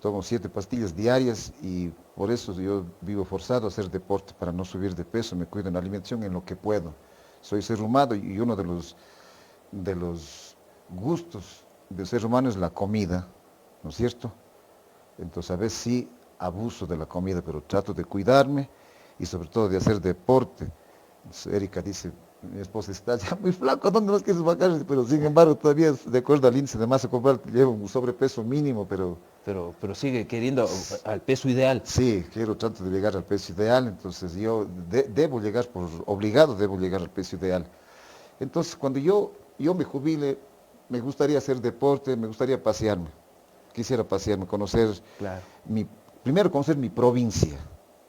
Speaker 2: tomo 7 pastillas diarias y por eso yo vivo forzado a hacer deporte para no subir de peso, me cuido en la alimentación en lo que puedo. Soy ser humano y uno de los gustos del ser humano es la comida, ¿no es cierto? Entonces a veces sí abuso de la comida, pero trato de cuidarme y sobre todo de hacer deporte. Entonces, Erika dice, mi esposa está ya muy flaco, ¿dónde más quieres bajar? Pero sin embargo todavía de acuerdo al índice de masa corporal llevo un sobrepeso mínimo, pero
Speaker 1: Pero sigue queriendo al peso ideal.
Speaker 2: sí, trato de llegar al peso ideal. Entonces yo debo llegar, por obligado debo llegar al peso ideal. Entonces cuando yo me jubile, me gustaría hacer deporte, me gustaría pasearme. Quisiera pasearme,
Speaker 1: Claro.
Speaker 2: primero conocer mi provincia,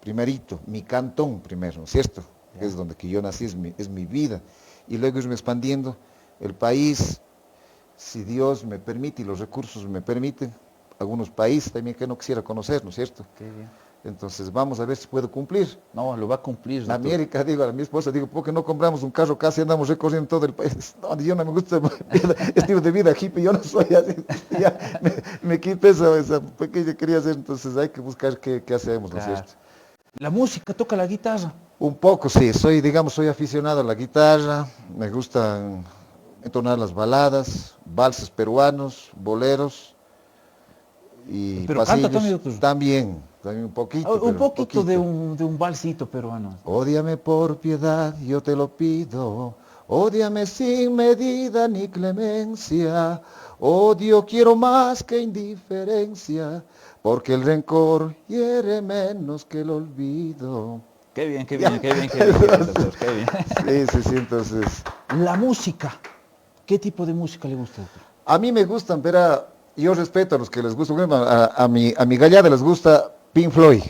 Speaker 2: primerito, mi cantón primero, ¿no es cierto?
Speaker 1: Ya.
Speaker 2: Que es donde que yo nací, es mi vida. Y luego irme expandiendo el país, si Dios me permite y los recursos me permiten, algunos países también que no quisiera conocer, ¿no es cierto?
Speaker 1: Qué bien.
Speaker 2: Entonces vamos a ver si puedo cumplir.
Speaker 1: No, lo va a cumplir,
Speaker 2: La
Speaker 1: doctor.
Speaker 2: América, digo, a mi esposa, digo, ¿por qué no compramos un carro? Casi andamos recorriendo todo el país. No, yo no me gusta estilo de vida hippie, yo no soy así. Ya me quité esa pequeña quería hacer, entonces hay que buscar qué hacemos, ¿no es
Speaker 1: Claro.
Speaker 2: cierto?
Speaker 1: La música, toca la guitarra.
Speaker 2: Un poco, sí, soy aficionado a la guitarra, me gustan entonar las baladas, valses peruanos, boleros y
Speaker 1: Pero canta
Speaker 2: pasillos.
Speaker 1: también, doctor.
Speaker 2: También un poquito.
Speaker 1: Un
Speaker 2: pero
Speaker 1: poquito de un valsito peruano.
Speaker 2: Ódiame por piedad, yo te lo pido. Ódiame sin medida ni clemencia. Odio quiero más que indiferencia, porque el rencor hiere menos que el olvido.
Speaker 1: Qué bien, qué bien, qué bien, qué bien, qué bien, doctor, qué bien.
Speaker 2: Sí, entonces.
Speaker 1: La música. ¿Qué tipo de música le gusta, doctor?
Speaker 2: A mí me gustan, pero yo respeto a los que les gusta. Por ejemplo, a mi gallada les gusta Pink Floyd.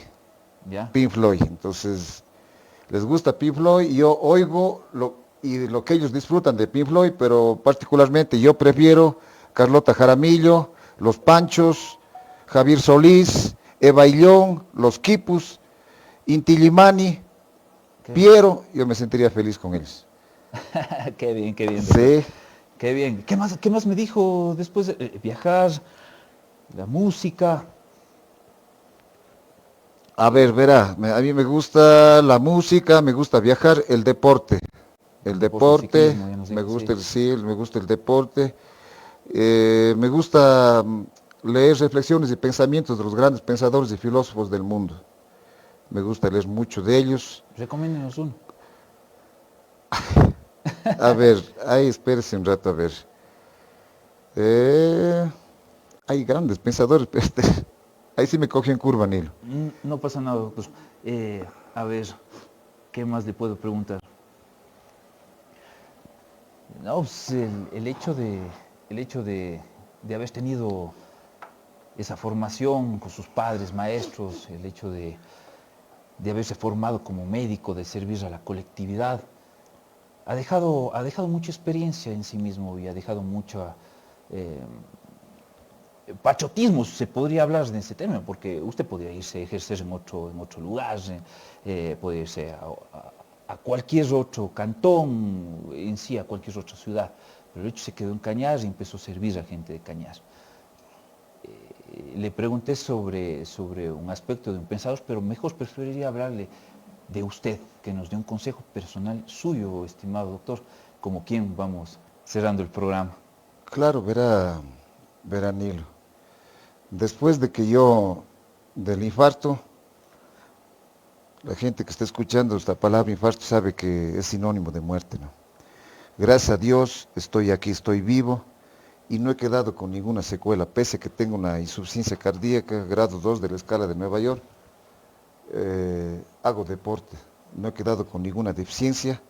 Speaker 1: ¿Ya?
Speaker 2: Pink Floyd. Entonces, les gusta Pink Floyd y yo oigo lo que ellos disfrutan de Pink Floyd, pero particularmente yo prefiero Carlota Jaramillo, Los Panchos, Javier Solís, Eva Illón, Los Quipus, Inti Illimani, Piero. Yo me sentiría feliz con ellos.
Speaker 1: Qué bien, doctor.
Speaker 2: Sí.
Speaker 1: Qué bien. ¿Qué más me dijo después de viajar, la música?
Speaker 2: A ver, verá, a mí me gusta la música, me gusta viajar, el deporte. El deporte,
Speaker 1: ciclismo, ya nos
Speaker 2: me
Speaker 1: dijo,
Speaker 2: gusta
Speaker 1: sí.
Speaker 2: me gusta el deporte. Me gusta leer reflexiones y pensamientos de los grandes pensadores y filósofos del mundo. Me gusta leer mucho de ellos.
Speaker 1: Recomiéndenos uno.
Speaker 2: A ver, ahí espérese un rato a ver. Hay grandes pensadores, pero ahí sí me cogió en curva, Nilo.
Speaker 1: No pasa nada, doctor. A ver, ¿qué más le puedo preguntar? No, pues el hecho de haber tenido esa formación con sus padres, maestros, el hecho de haberse formado como médico, de servir a la colectividad, ha dejado mucha experiencia en sí mismo y ha dejado mucha eh, patriotismo, se podría hablar de ese término, porque usted podría irse a ejercer en otro lugar, puede irse a cualquier otro cantón, en sí, a cualquier otra ciudad, pero el hecho se quedó en Cañar y empezó a servir a gente de Cañar. Le pregunté sobre un aspecto de un pensador, pero mejor preferiría hablarle de usted, que nos dé un consejo personal suyo, estimado doctor, como quien vamos cerrando el programa.
Speaker 2: Claro, verá Nilo. Después de que yo, del infarto, la gente que está escuchando esta palabra infarto sabe que es sinónimo de muerte, ¿no? Gracias a Dios estoy aquí, estoy vivo y no he quedado con ninguna secuela, pese a que tengo una insuficiencia cardíaca, grado 2 de la escala de Nueva York. Hago deporte, no he quedado con ninguna deficiencia,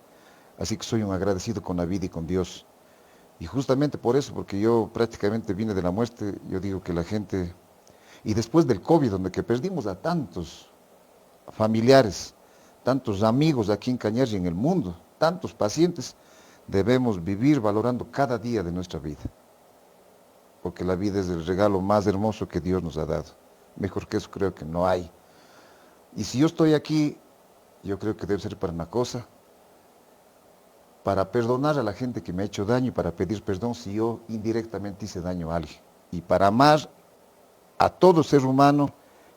Speaker 2: así que soy un agradecido con la vida y con Dios. Y justamente por eso, porque yo prácticamente vine de la muerte, yo digo que la gente, y después del COVID, donde que perdimos a tantos familiares, tantos amigos aquí en Cañar y en el mundo, tantos pacientes, debemos vivir valorando cada día de nuestra vida, porque la vida es el regalo más hermoso que Dios nos ha dado. Mejor que eso creo que no hay. Y si yo estoy aquí, yo creo que debe ser para una cosa, para perdonar a la gente que me ha hecho daño y para pedir perdón si yo indirectamente hice daño a alguien. Y para amar a todo ser humano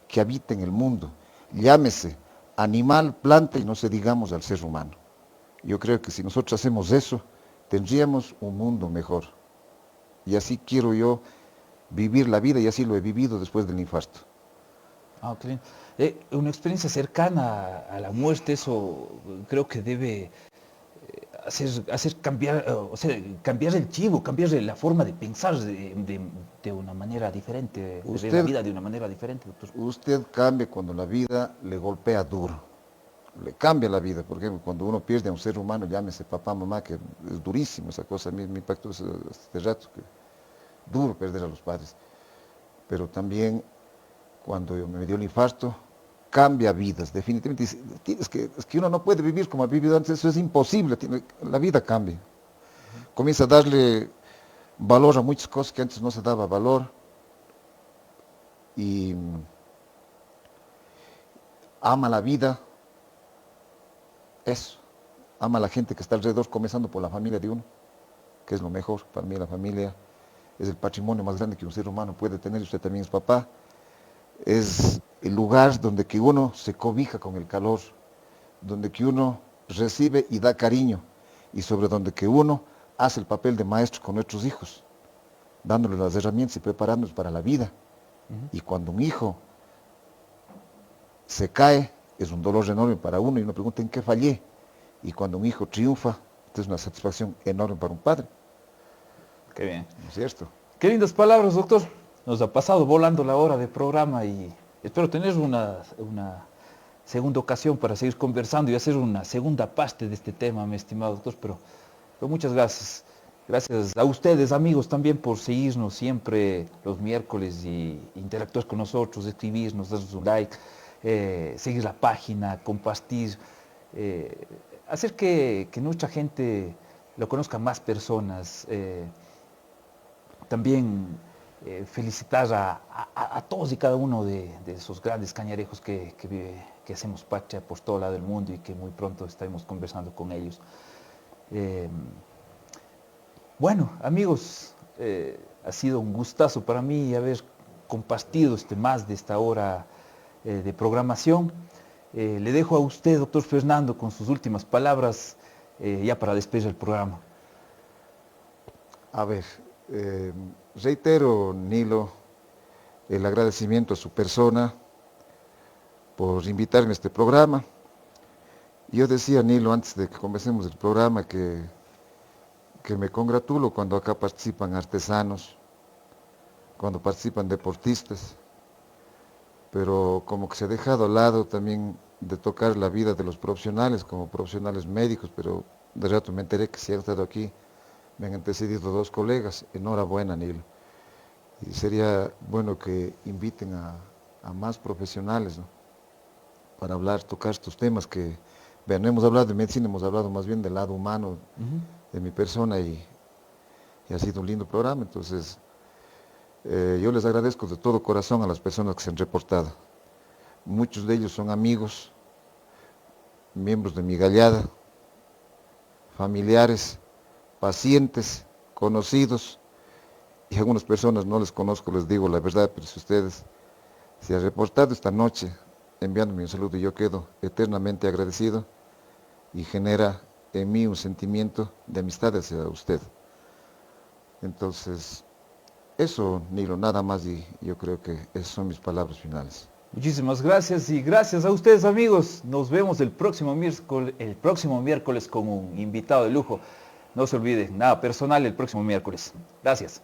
Speaker 2: que habita en el mundo, llámese animal, planta y no se digamos al ser humano. Yo creo que si nosotros hacemos eso, tendríamos un mundo mejor. Y así quiero yo vivir la vida y así lo he vivido después del infarto.
Speaker 1: Ah, qué lindo. Una experiencia cercana a la muerte, eso creo que debe hacer cambiar, o sea, cambiar el chivo, cambiar la forma de pensar de una manera diferente, de ver la
Speaker 2: Usted,
Speaker 1: vida de una manera diferente, doctor.
Speaker 2: usted cambia cuando la vida le golpea duro, le cambia la vida. Por ejemplo, cuando uno pierde a un ser humano, llámese papá, mamá, que es durísimo esa cosa, a mí me impactó este rato, que duro perder a los padres. Pero también cuando me dio el infarto, cambia vidas, definitivamente. Es que uno no puede vivir como ha vivido antes, eso es imposible, la vida cambia. Comienza a darle valor a muchas cosas que antes no se daba valor y ama la vida, eso, ama a la gente que está alrededor, comenzando por la familia de uno, que es lo mejor. Para mí la familia es el patrimonio más grande que un ser humano puede tener, usted también es papá. Es el lugar donde que uno se cobija con el calor, donde que uno recibe y da cariño, y sobre donde que uno hace el papel de maestro con nuestros hijos, dándoles las herramientas y preparándolos para la vida. Y cuando un hijo se cae, es un dolor enorme para uno y uno pregunta en qué fallé. Y cuando un hijo triunfa, es una satisfacción enorme para un padre.
Speaker 1: Qué bien.
Speaker 2: ¿No es cierto?
Speaker 1: Qué lindas palabras, doctor. Nos ha pasado volando la hora de programa y espero tener una segunda ocasión para seguir conversando y hacer una segunda parte de este tema, mi estimado doctor. Pero muchas gracias. Gracias a ustedes, amigos, también por seguirnos siempre los miércoles y interactuar con nosotros, escribirnos, darnos un like, seguir la página, compartir, hacer que nuestra gente lo conozca más personas. También felicitar a todos y cada uno de esos grandes cañarejos que hacemos patria por todo lado del mundo y que muy pronto estaremos conversando con ellos. Eh, bueno, amigos, ha sido un gustazo para mí haber compartido más de esta hora de programación. Le dejo a usted, doctor Fernando, con sus últimas palabras ya para despedir el programa.
Speaker 2: A ver, reitero, Nilo, el agradecimiento a su persona por invitarme a este programa. Yo decía, Nilo, antes de que comencemos el programa, que me congratulo cuando acá participan artesanos, cuando participan deportistas, pero como que se ha dejado al lado también de tocar la vida de los profesionales, como profesionales médicos, pero de rato me enteré que si han estado aquí, me han antecedido dos colegas. Enhorabuena, Nilo. Y sería bueno que inviten a más profesionales, ¿no?, para hablar, tocar estos temas que Vean, no hemos hablado de medicina, hemos hablado más bien del lado humano de mi persona y ha sido un lindo programa. Entonces, yo les agradezco de todo corazón a las personas que se han reportado. Muchos de ellos son amigos, miembros de mi gallada, familiares, pacientes, conocidos, y algunas personas no les conozco, les digo la verdad, pero si ustedes se han reportado esta noche enviándome un saludo, y yo quedo eternamente agradecido y genera en mí un sentimiento de amistad hacia usted. Entonces, eso, Nilo, nada más, y yo creo que esas son mis palabras finales.
Speaker 1: Muchísimas gracias y gracias a ustedes, amigos. Nos vemos el próximo miércoles con un invitado de lujo. No se olviden, nada personal el próximo miércoles. Gracias.